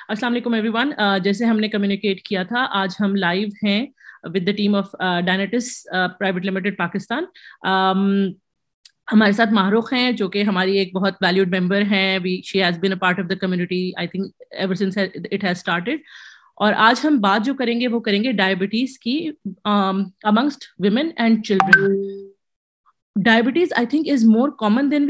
अस्सलाम वालेकुम एवरीवन। जैसे हमने कम्युनिकेट किया था, आज हम लाइव हैं with the team of Dynatis private limited Pakistan. हमारे साथ माहरूख हैं जो कि हमारी एक बहुत वैल्यूड मेंबर हैं। She has been a part of the community I think ever since it has started. और आज हम बात जो करेंगे वो करेंगे डायबिटीज की amongst women and children. Diabetes I think is more common than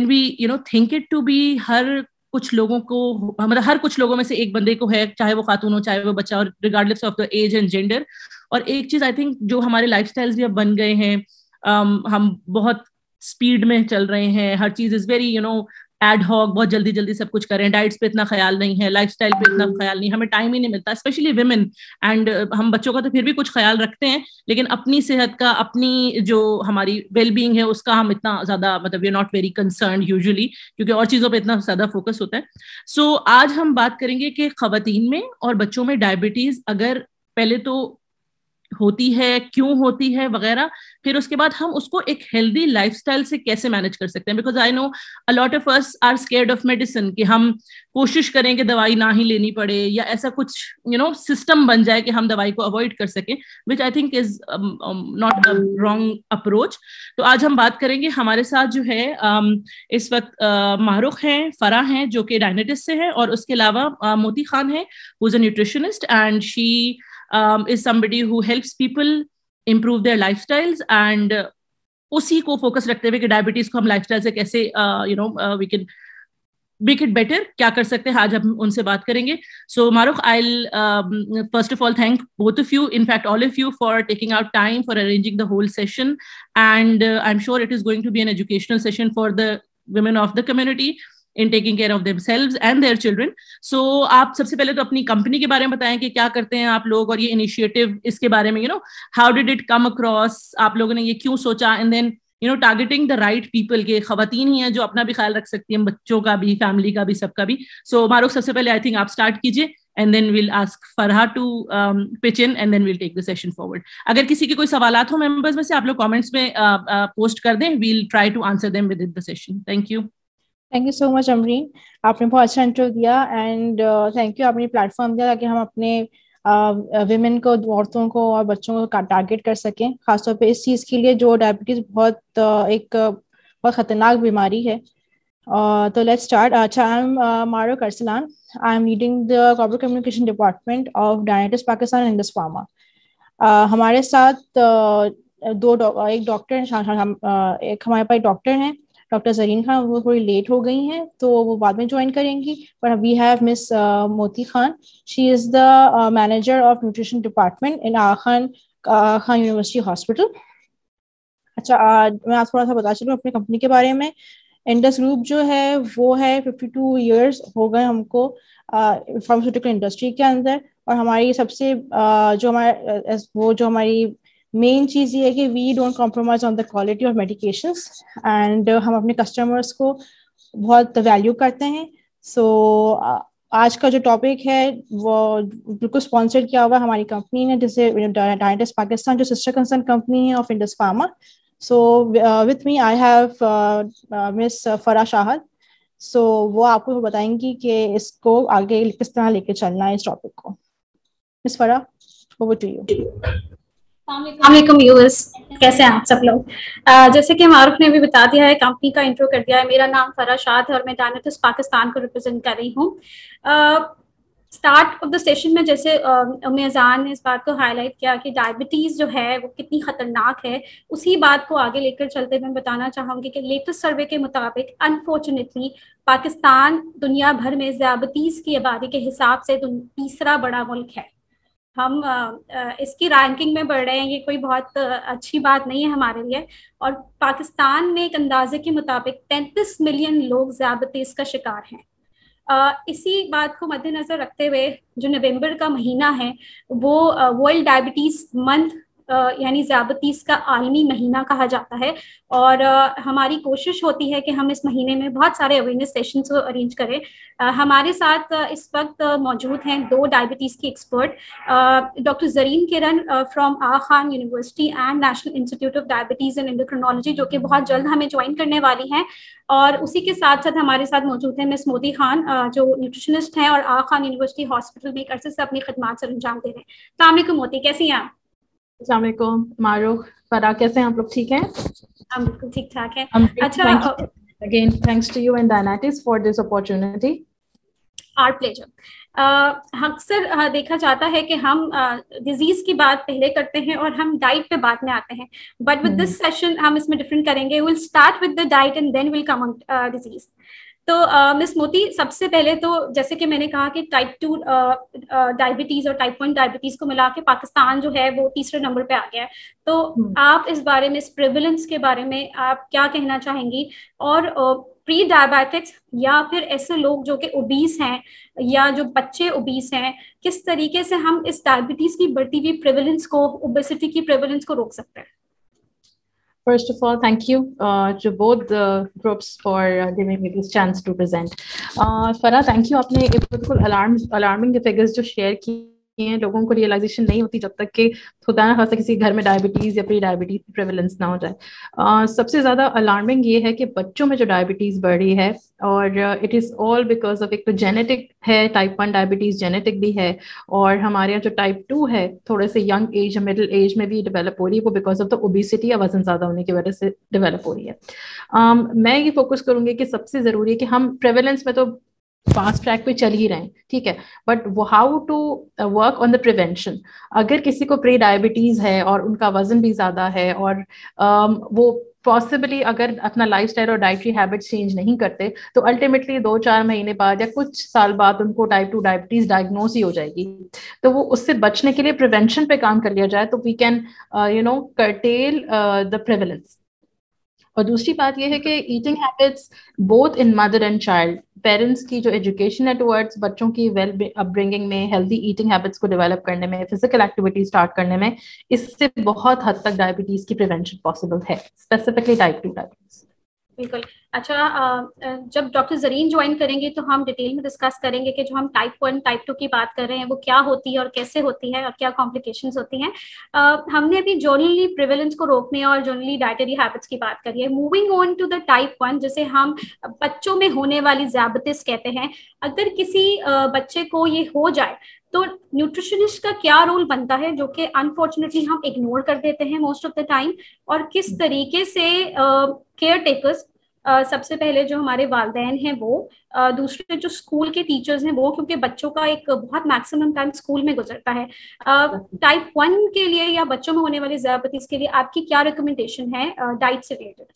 we think it to be. हर कुछ लोगों को, मतलब हर कुछ लोगों में से एक बंदे को है, चाहे वो खातून हो चाहे वो बच्चा, और regardless of the age and gender. और एक चीज आई थिंक जो हमारे लाइफस्टाइल्स भी अब बन गए हैं, हम बहुत स्पीड में चल रहे हैं, हर चीज इज वेरी एड हॉक, बहुत जल्दी जल्दी सब कुछ करें, डाइट्स पे इतना ख्याल नहीं है, लाइफस्टाइल पे इतना ख्याल नहीं, हमें टाइम ही नहीं मिलता, स्पेशली विमेन। एंड हम बच्चों का तो फिर भी कुछ ख्याल रखते हैं, लेकिन अपनी सेहत का, अपनी जो हमारी वेलबींग है उसका हम इतना ज्यादा, मतलब we are not very concern usually, क्योंकि और चीजों पे इतना ज्यादा फोकस होता है। सो आज हम बात करेंगे कि खवातीन में और बच्चों में डायबिटीज अगर पहले तो होती है, क्यों होती है वगैरह, फिर उसके बाद हम उसको एक हेल्दी लाइफस्टाइल से कैसे मैनेज कर सकते हैं। Because I know a lot of us are scared of medicine, कि हम कोशिश करें कि दवाई ना ही लेनी पड़े, या ऐसा कुछ सिस्टम बन जाए कि हम दवाई को अवॉइड कर सकें, which I think is not a wrong approach. तो आज हम बात करेंगे, हमारे साथ जो है इस वक्त माहरूख हैं, फरा हैं जो कि डायनेटिस से है, और उसके अलावा मोती खान है who is a nutritionist, and she is somebody who helps people improve their lifestyles, and उसी को फोकस रखते हुए कि डायबिटीज को हम लाइफस्टाइल से कैसे we can make it better, क्या कर सकते हैं, आज हम उनसे बात करेंगे। So Mahrukh, I first of all thank both of you, in fact all of you, for taking out time for arranging the whole session, and I'm sure it is going to be an educational session for the women of the community in taking care of themselves and their children. So आप सबसे पहले तो अपनी company के बारे में बताएं कि क्या करते हैं आप लोग, और ये इनिशिएटिव, इसके बारे में how did it come across, आप लोगों ने ये क्यों सोचा, and then targeting the right people, के खवातीन ही हैं जो अपना भी ख्याल रख सकती हैं, बच्चों का भी, फैमिली का भी, सबका भी। सो मारूख, सबसे पहले आई थिंक आप स्टार्ट कीजिए, and then we'll ask Farha to pitch in, and then we'll take the session forward. अगर किसी के कोई सवालात हो मेंबर्स में से, आप लोग कमेंट्स में पोस्ट कर दें, we'll try to answer them within the session. Thank you. Thank you so much Amreen, आपने बहुत अच्छा इंटरव्यू दिया, एंड थैंक यू, आपने प्लेटफॉर्म दिया ताकि हम अपने विमेन को, औरतों को और बच्चों को टारगेट कर सकें, खासतौर पे इस चीज़ के लिए जो डायबिटीज़ बहुत ख़तरनाक बीमारी है। तो लेट्स स्टार्ट। अच्छा, I am Mahrukh Arsalan, I am leading the corporate communication department of Dynatis Pakistan and Indus pharma. हमारे साथ एक डॉक्टर, एक हमारे पास डॉक्टर हैं, डॉक्टर जरीन खान, वो थोड़ी लेट हो गई हैं तो वो बाद में ज्वाइन करेंगी। पर वी हैव मिस मोती Khan, she is the manager of nutrition department in Khan university hospital. अच्छा, मैं आप थोड़ा सा बता चलूँ अपनी कंपनी के बारे में। इंडस ग्रुप जो है वो है 52 ईयर्स हो गए हमको फार्मास्यूटिकल इंडस्ट्री के अंदर, और हमारी सबसे जो हमारी मेन चीज़ ये है कि we don't compromise on the quality of medications, and हम अपने कस्टमर्स को बहुत वैल्यू करते हैं। सो आज का जो टॉपिक है वो बिल्कुल स्पॉन्सर्ड किया हुआ हमारी कंपनी ने, जैसे डायनेटिस पाकिस्तान जो सिस्टर कंसर्न कंपनी है of Indus pharma. So with me I have miss फरा शाहद। सो वो आपको बताएंगी कि इसको आगे किस तरह लेके चलना है इस टॉपिक को। मिस फरा, ओवर टू यू। अस्सलाम व्यूअर्स, कैसे हैं आप सब लोग। जैसे कि मारूख ने भी बता दिया है, कंपनी का इंट्रो कर दिया है, मेरा नाम फरा शाद है और मैं डायनेटिस पाकिस्तान को रिप्रेजेंट कर रही हूँ। स्टार्ट ऑफ द सेशन में जैसे मेज़ान ने इस बात को हाईलाइट किया कि डायबिटीज़ जो है वो कितनी ख़तरनाक है, उसी बात को आगे लेकर चलते मैं बताना चाहूँगी कि लेटेस्ट सर्वे के मुताबिक अनफॉर्चुनेटली पाकिस्तान दुनिया भर में डायबिटीज़ की आबादी के हिसाब से तीसरा बड़ा मुल्क है। हम इसकी रैंकिंग में बढ़ रहे हैं, ये कोई बहुत अच्छी बात नहीं है हमारे लिए। और पाकिस्तान में एक अंदाजे के मुताबिक 33 मिलियन लोग डायबिटीज़ का शिकार हैं। इसी बात को मद्देनजर रखते हुए जो नवंबर का महीना है वो वर्ल्ड डायबिटीज़ मंथ यानी ज़ियाबतीस का आलमी महीना कहा जाता है, और हमारी कोशिश होती है कि हम इस महीने में बहुत सारे अवेयरनेस सेशंस को अरेंज करें। हमारे साथ इस वक्त मौजूद हैं 2 डायबिटीज़ की expert, doctor Zareen Kiran from Aga Khan university and national institute of diabetes and endocrinology, जो कि बहुत जल्द हमें ज्वाइन करने वाली हैं। और उसी के साथ साथ हमारे साथ मौजूद है मिस मोदी खान, जो न्यूट्रिशनिस्ट हैं और आगा खान यूनिवर्सिटी हॉस्पिटल में एक अरसे से अपनी खिदमत सर अंजाम दे रहे हैं। अस्सलाम वालेकुम मोदी, कैसी हैं आप? अस्सलाम वालेकुम मारूख, फरा, कैसे हैं आप लोग? ठीक हैं? हम बिल्कुल ठीक ठाक हैं। अच्छा, again thanks to you and Dynatis for this opportunity. Our pleasure. अक्सर देखा जाता है कि हम डिजीज की बात पहले करते हैं और हम डाइट पे बाद में आते हैं, बट विद दिस सेशन हम इसमें डिफरेंट करेंगे। Will start with the diet and then will come on disease. तो मिस मोती, सबसे पहले तो जैसे कि मैंने कहा कि टाइप 2 डायबिटीज और टाइप 1 डायबिटीज को मिला के पाकिस्तान जो है वो तीसरे नंबर पे आ गया है। तो आप इस बारे में, इस प्रेवलेंस के बारे में आप क्या कहना चाहेंगी? और प्री डायबिटिक्स या फिर ऐसे लोग जो कि ओबीस हैं या जो बच्चे ओबीस हैं, किस तरीके से हम इस डायबिटीज की बढ़ती हुई प्रेवलेंस को, ओबेसिटी की प्रेवलेंस को रोक सकते हैं? First of all, thank you to both the groups for giving me this chance to present. Farah, thank you. आपने एक बिल्कुल alarming figures जो share की हैं, लोगों को रियलाइजेशन नहीं होती जब तक कि खुदा ना खासा किसी घर में डायबिटीज या प्री डायबिटीज की प्रेवलेंस ना हो जाए। सबसे ज्यादा अलार्मिंग ये है कि बच्चों में जो डायबिटीज बढ़ रही है, और it is all because of, एक तो जेनेटिक है, टाइप 1 डायबिटीज जेनेटिक भी है, और हमारे यहाँ जो टाइप 2 है थोड़े से यंग एज, मिडिल एज में भी डेवलप हो रही है, वो बिकॉज ऑफ द ओबेसिटी या वजन ज्यादा होने की वजह से डेवलप हो रही है। मैं ये फोकस करूंगी कि सबसे जरूरी है कि हम प्रेवलेंस में तो फास्ट ट्रैक पे चल ही रहे हैं, ठीक है, but how to work on the prevention. अगर किसी को प्री डायबिटीज है और उनका वजन भी ज्यादा है, और वो पॉसिबली अगर अपना लाइफस्टाइल और डाइटरी हैबिट्स चेंज नहीं करते, तो अल्टीमेटली 2-4 महीने बाद या कुछ साल बाद उनको टाइप 2 डायबिटीज डायग्नोस ही हो जाएगी। तो वो उससे बचने के लिए प्रिवेंशन पे काम कर लिया जाए तो we can curtail the prevalence. और दूसरी बात यह है कि eating habits both in mother and child, parents की जो एजुकेशन है टुवर्ड्स बच्चों की वेल अपब्रिंगिंग में, हेल्दी ईटिंग हैबिट्स को डेवलप करने में, फिजिकल एक्टिविटी स्टार्ट करने में, इससे बहुत हद तक डायबिटीज की प्रिवेंशन पॉसिबल है, स्पेसिफिकली टाइप 2 डायबिटीज। बिल्कुल। अच्छा, जब डॉक्टर जरीन ज्वाइन करेंगे तो हम डिटेल में डिस्कस करेंगे कि जो हम टाइप 1 टाइप 2 की बात कर रहे हैं वो क्या होती है और कैसे होती है और क्या कॉम्प्लिकेशंस होती हैं। हमने अभी जनरली प्रिवेलेंस को रोकने और जनरली डाइटरी हैबिट्स की बात करी है। Moving on to the type 1, जिसे हम बच्चों में होने वाली ज़ियाबतीस कहते हैं। अगर किसी बच्चे को ये हो जाए तो न्यूट्रिशनिस्ट का क्या रोल बनता है, जो कि अनफॉर्चुनेटली हम इग्नोर कर देते हैं मोस्ट ऑफ द टाइम, और किस तरीके से केयर टेकर्स, सबसे पहले जो हमारे वालिदैन हैं वो, दूसरे जो स्कूल के टीचर्स हैं वो, क्योंकि बच्चों का एक बहुत मैक्सिमम टाइम स्कूल में गुजरता है। टाइप 1 के लिए या बच्चों में होने वाली ज़ियाबतीस के लिए आपकी क्या रिकमेंडेशन है डाइट से रिलेटेड?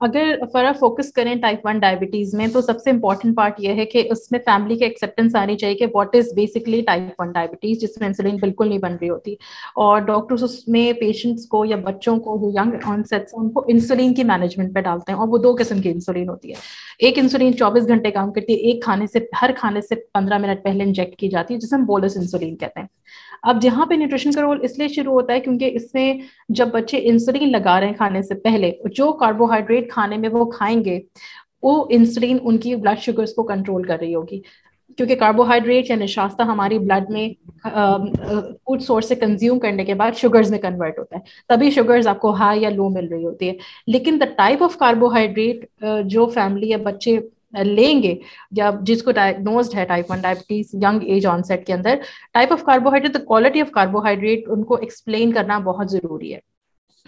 अगर फरा फोकस करें टाइप 1 डायबिटीज में, तो सबसे इंपॉर्टेंट पार्ट ये है कि उसमें फैमिली के एक्सेप्टेंस आनी चाहिए कि what is basically type 1 diabetes, जिसमें इंसुलिन बिल्कुल नहीं बन रही होती, और डॉक्टर्स उसमें पेशेंट्स को या बच्चों को जो यंग ऑनसेट उनको इंसुलिन की मैनेजमेंट पे डालते हैं, और वो 2 किस्म की इंसुलिन होती है। एक इंसुलिन 24 घंटे काम करती है, एक हर खाने से 15 मिनट पहले इंजेक्ट की जाती है, जिसे हम बोलस इंसुलिन कहते हैं। अब जहाँ पे न्यूट्रिशन का रोल इसलिए शुरू होता है क्योंकि इसमें जब बच्चे इंसुलिन लगा रहे हैं खाने से पहले, जो कार्बोहाइड्रेट खाने में वो खाएंगे, वो इंसुलिन उनकी ब्लड शुगर्स को कंट्रोल कर रही होगी, क्योंकि कार्बोहाइड्रेट या निशास्ता हमारी ब्लड में फूड सोर्स से कंज्यूम करने के बाद शुगर्स में कन्वर्ट होता है, तभी शुगर्स आपको हाई या लो मिल रही होती है। लेकिन द टाइप ऑफ कार्बोहाइड्रेट जो फैमिली या बच्चे लेंगे, या जिसको डायग्नोज्ड है type 1 diabetes young age onset के अंदर, type of carbohydrate, the quality of carbohydrate उनको एक्सप्लेन करना बहुत जरूरी है,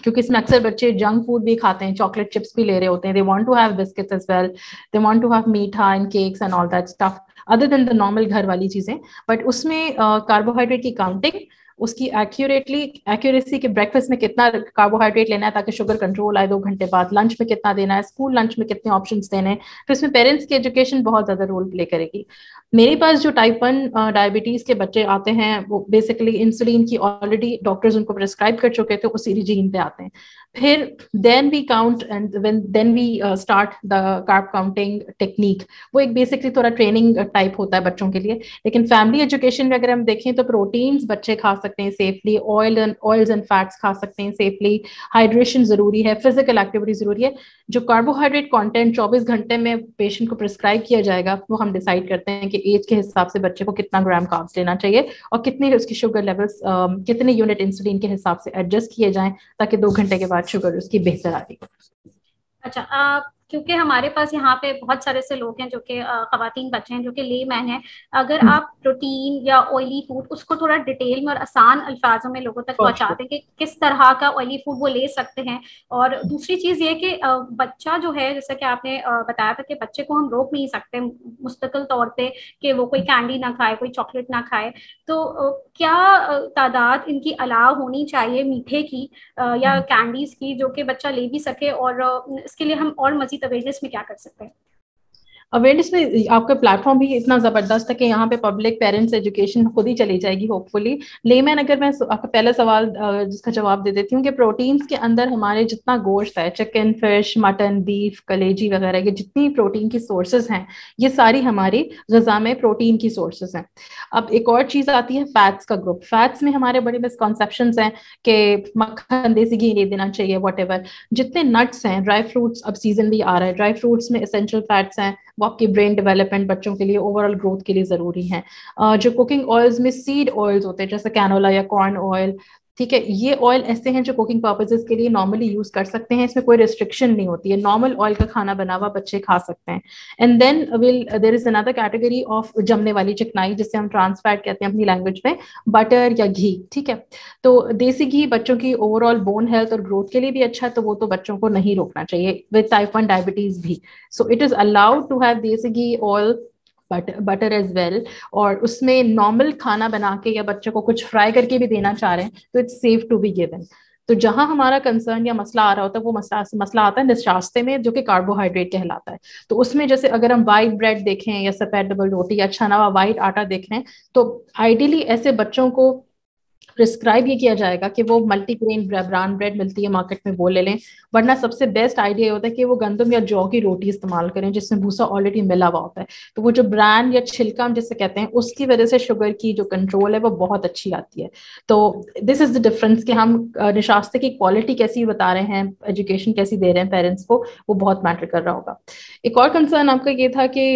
क्योंकि इसमें अक्सर बच्चे जंक फूड भी खाते हैं, चॉकलेट चिप्स भी ले रहे होते हैं, they want to have biscuits as well, they want to have मीठा and cakes and all that stuff other than the normal घर वाली चीजें, बट उसमें कार्बोहाइड्रेट की काउंटिंग, उसकी एक्यूरेसी के ब्रेकफास्ट में कितना कार्बोहाइड्रेट लेना है ताकि शुगर कंट्रोल आए 2 घंटे बाद, लंच में कितना देना है, स्कूल लंच में कितने ऑप्शंस देने हैं, तो इसमें पेरेंट्स की एजुकेशन बहुत ज्यादा रोल प्ले करेगी। मेरे पास जो टाइप 1 डायबिटीज के बच्चे आते हैं वो बेसिकली इंसुलिन की ऑलरेडी डॉक्टर्स उनको प्रिस्क्राइब कर चुके थे, उसी रिजीम पे आते हैं। फिर then we count and then we start the carb counting technique. वो एक बेसिकली थोड़ा ट्रेनिंग टाइप होता है बच्चों के लिए। लेकिन फैमिली एजुकेशन में अगर हम देखें तो प्रोटीन्स बच्चे खा सकते हैं सेफली, ऑयल्स एंड फैट्स खा सकते हैं सेफली, हाइड्रेशन जरूरी है, फिजिकल एक्टिविटी जरूरी है। जो कार्बोहाइड्रेट कंटेंट 24 घंटे में पेशेंट को प्रिस्क्राइब किया जाएगा वो हम डिसाइड करते हैं कि एज के हिसाब से बच्चे को कितना ग्राम कार्ब्स लेना चाहिए और कितनी उसकी शुगर लेवल्स कितने यूनिट इंसुलिन के हिसाब से एडजस्ट किए जाएं ताकि 2 घंटे के बाद शुगर उसकी बेहतर आ रही है। अच्छा, क्योंकि हमारे पास यहाँ पे बहुत सारे से लोग हैं जो कि खवातीन बच्चे हैं जो कि लेमैन हैं, अगर आप प्रोटीन या ऑयली फूड उसको थोड़ा डिटेल में और आसान अल्फाजों में लोगों तक पहुँचाते हैं कि किस तरह का ऑयली फूड वो ले सकते हैं। और दूसरी चीज़ ये कि बच्चा जो है, जैसा कि आपने बताया था कि बच्चे को हम रोक नहीं सकते मुस्तकिल तौर पे कि वो कोई कैंडी ना खाए, कोई चॉकलेट ना खाए, तो क्या तादाद इनकी अलाव होनी चाहिए मीठे की या कैंडीज की जो कि बच्चा ले भी सके, और इसके लिए हम और मजीद अवेयरनेस में क्या कर सकते हैं? अवेयरनेस में आपका प्लेटफॉर्म भी इतना जबरदस्त है कि यहाँ पे पब्लिक पेरेंट्स एजुकेशन खुद ही चली जाएगी होपफुली। लेमैन अगर मैं आपका पहला सवाल जिसका जवाब दे देती हूँ कि प्रोटीन्स के अंदर हमारे जितना गोश्त है, चिकन, फिश, मटन, बीफ, कलेजी वगैरह, ये जितनी प्रोटीन की सोर्सेज हैं ये सारी हमारी ग़िज़ा में प्रोटीन की सोर्सेज हैं। अब एक और चीज़ आती है फैट्स का ग्रुप। फैट्स में हमारे बड़े मिसकॉन्सेप्शन हैं कि मक्खन, देसी घी नहीं देना चाहिए, वॉट जितने नट्स हैं, ड्राई फ्रूट्स, अब सीजन भी आ रहा है, ड्राई फ्रूट्स में एसेंशियल फैट्स हैं, वो आपकी ब्रेन डेवलपमेंट बच्चों के लिए, ओवरऑल ग्रोथ के लिए जरूरी है। जो कुकिंग ऑयल्स में सीड ऑयल्स होते हैं जैसे कैनोला या कॉर्न ऑयल, ठीक है, ये ऑयल ऐसे हैं जो कुकिंग पर्पसेस के लिए नॉर्मली यूज कर सकते हैं, इसमें कोई रिस्ट्रिक्शन नहीं होती है, नॉर्मल ऑयल का खाना बना हुआ बच्चे खा सकते हैं। And then there is another category of जमने वाली चिकनाई जिसे हम ट्रांस फैट कहते हैं अपनी लैंग्वेज में, बटर या घी, ठीक है। तो देसी घी बच्चों की ओवरऑल बोन हेल्थ और ग्रोथ के लिए भी अच्छा है, तो वो तो बच्चों को नहीं रोकना चाहिए, विद टाइप 1 डायबिटीज भी। So it is allowed to have desi ghee, oil, butter as well. और उसमें नॉर्मल खाना बना के या बच्चों को कुछ फ्राई करके भी देना चाह रहे हैं तो it's safe to be given. तो जहां हमारा कंसर्न या मसला आ रहा होता है वो मसला आता है निशास्ते में, जो कि कार्बोहाइड्रेट कहलाता है। तो उसमें जैसे अगर हम वाइट ब्रेड देखें या सफेद डबल रोटी या छना हुआ वाइट आटा देख रहे हैं तो आइडियली ऐसे बच्चों को प्रिस्क्राइब ये किया जाएगा कि वो मल्टीग्रेन ब्राउन ब्रेड मिलती है मार्केट में वो ले लें, वरना सबसे बेस्ट आइडिया होता है कि वो गंदम या जौ की रोटी इस्तेमाल करें जिसमें भूसा ऑलरेडी मिला हुआ होता है। तो वो जो ब्रांड या छिलका हम जिसे कहते हैं उसकी वजह से शुगर की जो कंट्रोल है वो बहुत अच्छी आती है। तो दिस इज द डिफरेंस कि हम निशास्ते की क्वालिटी कैसी बता रहे हैं, एजुकेशन कैसी दे रहे हैं पेरेंट्स को, वो बहुत मैटर कर रहा होगा। एक और कंसर्न आपका ये था कि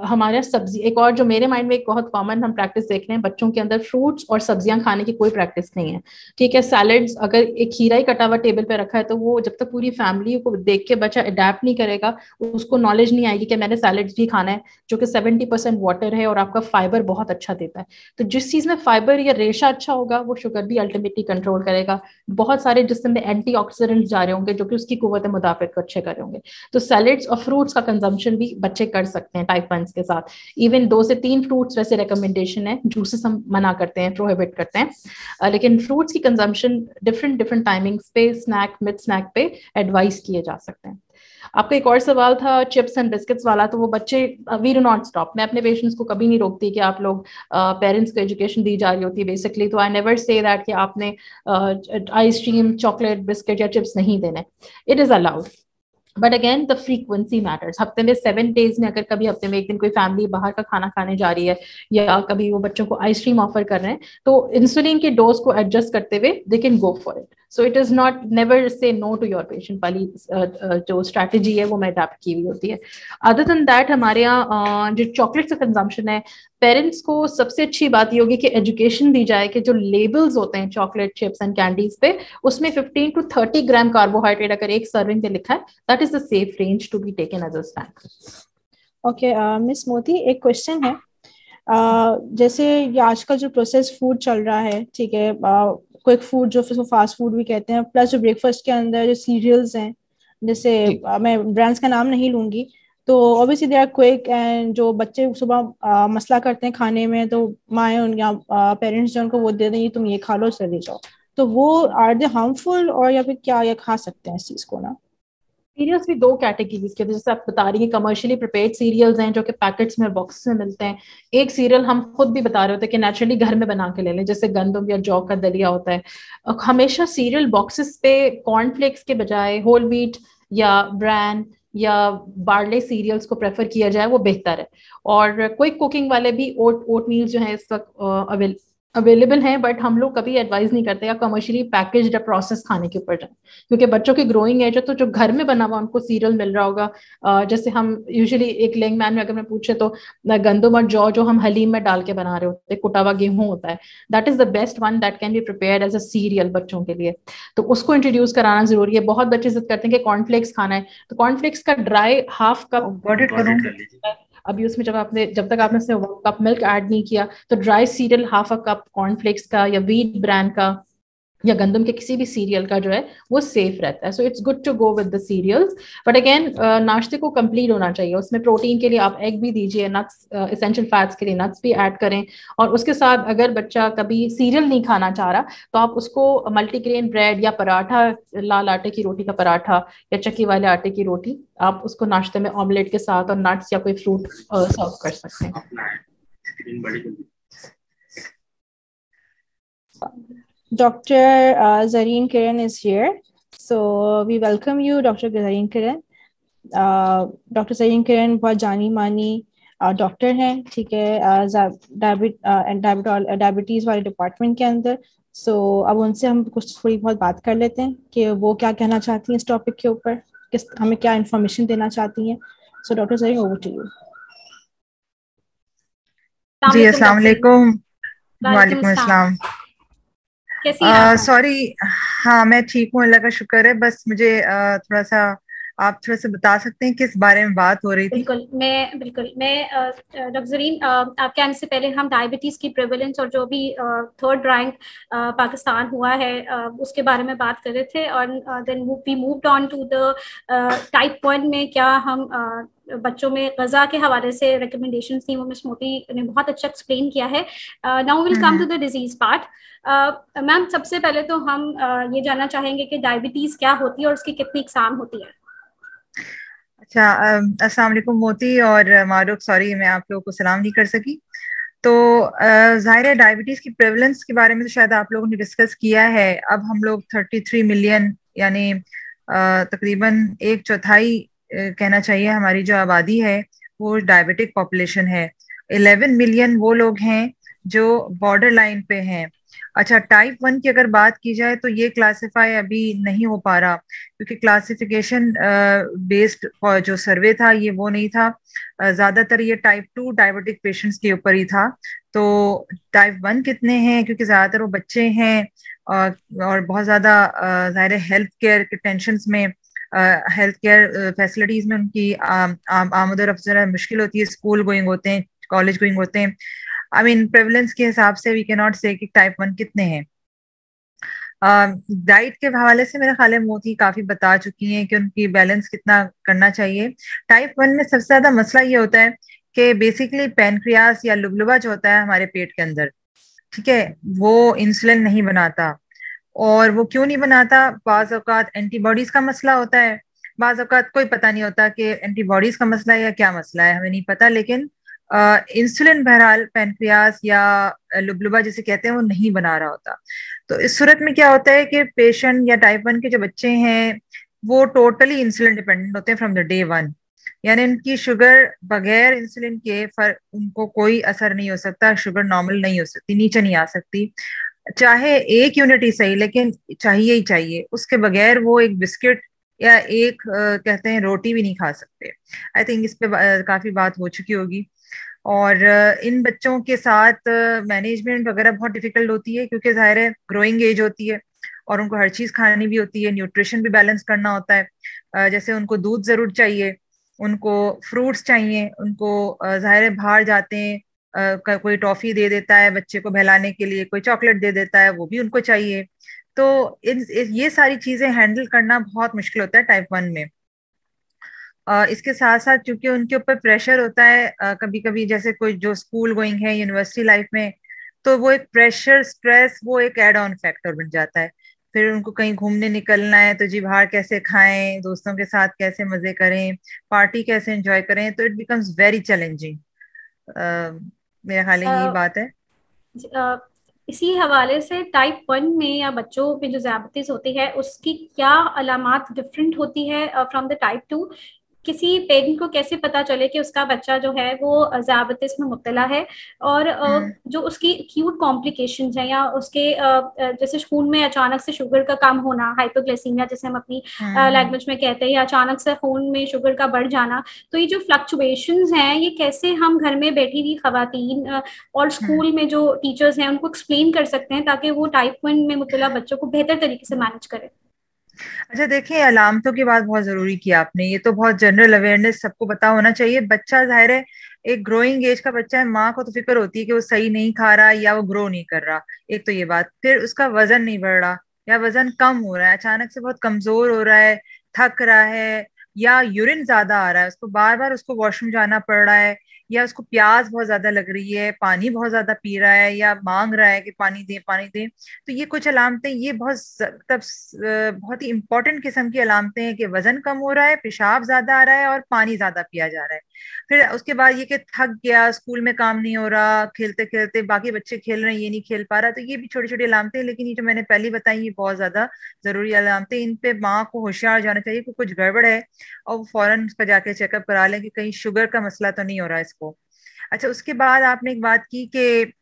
हमारे सब्जी, एक और जो मेरे माइंड में एक बहुत कॉमन हम प्रैक्टिस देख रहे हैं बच्चों के अंदर, फ्रूट्स और सब्जियां खाने की कोई प्रैक्टिस नहीं है, ठीक है। सैलेड्स, अगर एक खीरा ही कटा हुआ टेबल पे रखा है तो वो जब तक पूरी फैमिली को देख के बच्चा अडेप्ट नहीं करेगा, उसको नॉलेज नहीं आएगी कि मैंने सैलेड्स भी खाना है, जो कि 70% वाटर है और आपका फाइबर बहुत अच्छा देता है। तो जिस चीज में फाइबर या रेशा अच्छा होगा वो शुगर भी अल्टीमेटली कंट्रोल करेगा। बहुत सारे जिसमें एंटीऑक्सीडेंट्स जा रहे होंगे जो कि उसकी कुव्वत मुदाफियत को अच्छे कर रहे होंगे। तो सैलेड्स और फ्रूट्स का कंजम्पशन भी बच्चे कर सकते हैं टाइप 1 के साथ। इवन 2 से 3 फ्रूट्स वैसे रिकमेंडेशन है, जूसेस हम मना करते हैं, प्रोहिबिट करते हैं, लेकिन फ्रूट्स की कंजम्पशन डिफरेंट टाइमिंग्स पे, स्नैक, मिड स्नैक पे एडवाइस किए जा सकते हैं। आपका एक और सवाल था चिप्स एंड बिस्किट्स वाला, तो वो बच्चे, वी डू नॉट स्टॉप। मैं अपने पेशेंट्स को कभी नहीं रोकती कि आप लोग पेरेंट्स को एजुकेशन दी जा रही होती है बेसिकली, तो आई नेवर से दैट कि आपने आइसक्रीम, चॉकलेट, बिस्किट या चिप्स नहीं देने। It is allowed, but again the frequency matters. हफ्ते में 7 डेज में अगर कभी हफ्ते में एक दिन कोई फैमिली बाहर का खाना खाने जा रही है या कभी वो बच्चों को आइसक्रीम ऑफर कर रहे हैं तो इंसुलिन के डोज को एडजस्ट करते हुए they can go for it. So it is not, never say no to your patient वाली जो स्ट्रैटेजी है वो मैं अडैप्ट की हुई होती है। अदर देन दैट हमारे यहाँ जो चॉकलेट का कंजम्पशन है, पेरेंट्स को सबसे अच्छी बात ये होगी कि एजुकेशन दी जाए कि जो लेबल्स होते हैं चॉकलेट, चिप्स एंड कैंडीज पे, उसमें 15 to 30 ग्राम कार्बोहाइड्रेट अगर एक सर्विंग पे लिखा है, that is the safe range to be taken as a snack. Okay miss Moti, एक क्वेश्चन है। जैसे ये आज का जो प्रोसेस फूड चल रहा है, ठीक है, क्विक फूड जो फास्ट फूड भी कहते हैं, प्लस जो ब्रेकफास्ट के अंदर जो सीरियल्स हैं, जैसे मैं ब्रांड्स का नाम नहीं लूंगी, तो obviously they are quick, and जो बच्चे सुबह मसला करते हैं खाने में तो माएँ या पेरेंट्स जो उनको वो दे दें तुम ये खा लो चले जाओ, तो वो आर दे हार्मफुल और या फिर क्या ये खा सकते हैं इस चीज को ना? सीरियल्स भी दो कैटेगरीज के, जैसे आप बता रही हैं कमर्शियली प्रिपेयर्ड सीरियल्स हैं जो कि पैकेट्स में और बॉक्स में मिलते हैं। एक सीरियल हम खुद भी बता रहे होते हैं कि नेचुरली घर में बना के ले लें, जैसे गंदम या जौ का दलिया होता है। हमेशा सीरियल बॉक्सेस पे कॉर्नफ्लेक्स के बजाय होल व्हीट या ब्रांड या बार्ले सीरियल्स को प्रेफर किया जाए, वो बेहतर है। और क्विक कुकिंग वाले भी ओट मील जो है इस वक्त अवेलेबल हैं, बट हम लोग कभी एडवाइज नहीं करते या कमर्शियली पैकेज्ड या प्रोसेस खाने के ऊपर जाए, क्योंकि बच्चों की ग्रोइंग एज है तो जो घर में बना हुआ उनको सीरियल मिल रहा होगा। जैसे हम यूजुअली एक लेंग मैन में अगर मैं पूछे तो गंदम और जौ जो हम हलीम में डाल के बना रहे होते हैं, कुटा हुआ गेहूं होता है, that is the best one that can be prepared as a cereal बच्चों के लिए। तो उसको इंट्रोड्यूस कराना जरूरी है। बहुत बच्चे जिद करते हैं कि कॉर्नफ्लेक्स खाना है, तो कॉर्नफ्लेक्स का ड्राई हाफ कप, अभी उसमें जब तक आपने 1 कप मिल्क ऐड नहीं किया, तो dry serial half a cup cornflakes का या व्हीट ब्रांड का या गंदम के किसी भी सीरियल का जो है वो सेफ रहता है। So it's good to go with the cereals, but again नाश्ते को कंप्लीट होना चाहिए। उसमें प्रोटीन के लिए आप एग भी दीजिए, नट्स, एसेंशियल फैट्स के लिए नट्स भी ऐड करें। और उसके साथ अगर बच्चा कभी सीरियल नहीं खाना चाह रहा तो आप उसको मल्टीग्रेन ब्रेड या पराठा, लाल आटे की रोटी का पराठा या चक्की वाले आटे की रोटी, आप उसको नाश्ते में ऑमलेट के साथ और नट्स या कोई फ्रूट सर्व कर सकते हैं। Dr. Zareen Kiran is here. So we welcome you, Dr. Zareen Kiran. Dr. Zareen Kiran बहुत जानी मानी डॉक्टर हैं, ठीक है, डायबिटीज़ वाले डिपार्टमेंट के अंदर। सो अब उनसे हम कुछ थोड़ी बहुत बात कर लेते हैं कि वो क्या कहना चाहती हैं इस टॉपिक के ऊपर, हमें क्या इन्फॉर्मेशन देना चाहती हैं। So doctor Zareen, over to you. जी अस्सलाम वालेकुम। वालेकुम अस्सलाम। सॉरी, हाँ मैं ठीक हूँ, अल्लाह का शुक्र है। बस मुझे थोड़ा सा आप थोड़ा सा बता सकते हैं किस बारे में बात हो रही थी? बिल्कुल मैं डॉक्टर ज़रीन, आपके आने से पहले हम डायबिटीज़ की प्रेवलेंस और जो भी 3rd रैंक पाकिस्तान हुआ है उसके बारे में बात कर रहे थे। और then we moved on to the type 1 में क्या हम बच्चों में ग़ज़ा के हवाले से रिकमेंडेशन थी, वो मिस मोती ने बहुत अच्छा एक्सप्लेन किया है। Now will come to the disease part. Ma'am सबसे पहले तो हम ये जानना चाहेंगे कि डायबिटीज़ क्या होती है और उसकी कितनी इकसाम होती है। अच्छा, अस्सलाम वालेकुम मोती और मारूफ, सॉरी मैं आप लोगों को सलाम नहीं कर सकी। तो जाहिर है डायबिटीज की प्रेवलेंस के बारे में तो शायद आप लोगों ने डिस्कस किया है। अब हम लोग 33 मिलियन यानी तकरीबन 1/4 कहना चाहिए हमारी जो आबादी है वो डायबिटिक पॉपुलेशन है। 11 मिलियन वो लोग हैं जो बॉर्डर लाइन पे हैं। अच्छा, टाइप 1 की अगर बात की जाए तो ये क्लासिफाई अभी नहीं हो पा रहा, क्योंकि क्लासिफिकेशन बेस्ड जो सर्वे था ये वो नहीं था। ज्यादातर ये टाइप 2 डायबिटिक पेशेंट्स के ऊपर ही था। तो टाइप 1 कितने हैं, क्योंकि ज्यादातर वो बच्चे हैं और बहुत ज्यादा ज़ाहिर है हेल्थ केयर के टेंशन में, हेल्थ केयर फैसिलिटीज में उनकी आमद-ओ-रफ्त जरा मुश्किल होती है, स्कूल गोइंग होते हैं, कॉलेज गोइंग होते हैं। आई मीन प्रेवलेंस के हिसाब से वी कैन नॉट से कि टाइप 1 कितने हैं। डाइट के हवाले से मेरे ख्याल में मोती काफी बता चुकी हैं कि उनकी बैलेंस कितना करना चाहिए। टाइप 1 में सबसे ज्यादा मसला ये होता है कि बेसिकली पैनक्रियास या लुबलुबा जो होता है हमारे पेट के अंदर, ठीक है, वो इंसुलिन नहीं बनाता। और वो क्यों नहीं बनाता? बाज़ औक़ात एंटीबॉडीज का मसला होता है, बाज़ औक़ात कोई पता नहीं होता कि एंटीबॉडीज का मसला है या क्या मसला है, हमें नहीं पता। लेकिन इंसुलिन बहरहाल पैनक्रियास या लुबलुबा जिसे कहते हैं वो नहीं बना रहा होता। तो इस सूरत में क्या होता है कि पेशेंट या टाइप 1 के जो बच्चे हैं वो टोटली इंसुलिन डिपेंडेंट होते हैं फ्रॉम द डे 1, यानी उनकी शुगर बगैर इंसुलिन के उनको कोई असर नहीं हो सकता, शुगर नॉर्मल नहीं हो सकती, नीचे नहीं आ सकती, चाहे 1 यूनिट ही सही, लेकिन चाहिए ही चाहिए। उसके बगैर वो एक बिस्किट या एक कहते हैं रोटी भी नहीं खा सकते। आई थिंक इस पे काफी बात हो चुकी होगी। और इन बच्चों के साथ मैनेजमेंट वगैरह बहुत डिफिकल्ट होती है, क्योंकि जाहिर है ग्रोइंग एज होती है और उनको हर चीज खानी भी होती है, न्यूट्रिशन भी बैलेंस करना होता है। जैसे उनको दूध जरूर चाहिए, उनको फ्रूट्स चाहिए, उनको जाहिर है बाहर जाते हैं कोई टॉफी दे देता है बच्चे को बहलाने के लिए, कोई चॉकलेट दे देता है, वो भी उनको चाहिए। तो ये सारी चीजें हैंडल करना बहुत मुश्किल होता है टाइप 1 में। इसके साथ साथ क्योंकि उनके ऊपर प्रेशर होता है कभी कभी, जैसे कोई जो स्कूल गोइंग है यूनिवर्सिटी लाइफ में, तो वो एक प्रेशर स्ट्रेस वो एक एड ऑन फैक्टर बन जाता है। फिर उनको कहीं घूमने निकलना है तो जी बाहर कैसे खाएं, दोस्तों के साथ कैसे मजे करें, पार्टी कैसे एंजॉय करें, तो इट बिकम्स वेरी चैलेंजिंग। मेरा ख्याल है यही बात है। अ, इसी हवाले से टाइप 1 में या बच्चों में जो ज़्यादतीस होती है उसकी क्या अलामात डिफरेंट होती है फ्रॉम द टाइप 2? किसी पेरेंट को कैसे पता चले कि उसका बच्चा जो है वो ज़्यादतीस में मुब्तला है, और जो उसकी एक्यूट कॉम्प्लिकेशंस हैं या उसके जैसे खून में अचानक से शुगर का कम होना, हाइपोग्लाइसीमिया जिसे हम अपनी लैंग्वेज में कहते हैं, या अचानक से खून में शुगर का बढ़ जाना, तो ये जो फ्लक्चुएशंस हैं ये कैसे हम घर में बैठी हुई खवातीन और स्कूल में जो टीचर्स हैं उनको एक्सप्लेन कर सकते हैं ताकि वो टाइप 1 में मुब्तला बच्चों को बेहतर तरीके से मैनेज करें? अच्छा देखिए, अलामतों की बात बहुत जरूरी की आपने, ये तो बहुत जनरल अवेयरनेस सबको पता होना चाहिए। बच्चा जाहिर है एक ग्रोइंग एज का बच्चा है, माँ को तो फिक्र होती है कि वो सही नहीं खा रहा या वो ग्रो नहीं कर रहा, एक तो ये बात। फिर उसका वजन नहीं बढ़ रहा या वजन कम हो रहा है, अचानक से बहुत कमजोर हो रहा है, थक रहा है, या यूरिन ज्यादा आ रहा है, उसको बार बार उसको वॉशरूम जाना पड़ रहा है, या उसको प्यास बहुत ज्यादा लग रही है, पानी बहुत ज्यादा पी रहा है या मांग रहा है कि पानी दे पानी दे। तो ये कुछ अलामतें, ये बहुत ही इंपॉर्टेंट किस्म की अलामतें हैं कि वजन कम हो रहा है, पेशाब ज्यादा आ रहा है और पानी ज्यादा पिया जा रहा है। फिर उसके बाद ये कि थक गया, स्कूल में काम नहीं हो रहा, खेलते खेलते बाकी बच्चे खेल रहे हैं ये नहीं खेल पा रहा, तो ये भी छोटी छोटी अलामतें हैं। लेकिन ये जो मैंने पहले बताई ये बहुत ज्यादा जरूरी अलामतें, इन पे माँ को होशियार जाना चाहिए कि कुछ गड़बड़ है और वो फौरन उसका जाके चेकअप करा लें कि कहीं शुगर का मसला तो नहीं हो रहा है इसको। अच्छा, उसके बाद आपने एक बात की कि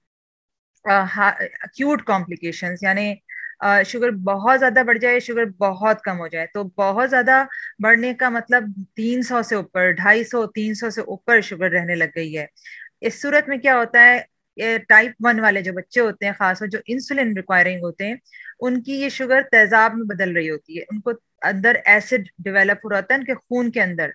अक्यूट कॉम्प्लिकेशंस, यानी शुगर बहुत ज्यादा बढ़ जाए, शुगर बहुत कम हो जाए। तो बहुत ज्यादा बढ़ने का मतलब 300 से ऊपर, 250, 300 से ऊपर शुगर रहने लग गई है। इस सूरत में क्या होता है, टाइप 1 वाले जो बच्चे होते हैं, खासकर जो इंसुलिन रिक्वायरिंग होते हैं, उनकी ये शुगर तेजाब में बदल रही होती है, उनको अंदर एसिड डेवलप हो रहा होता है उनके खून के अंदर।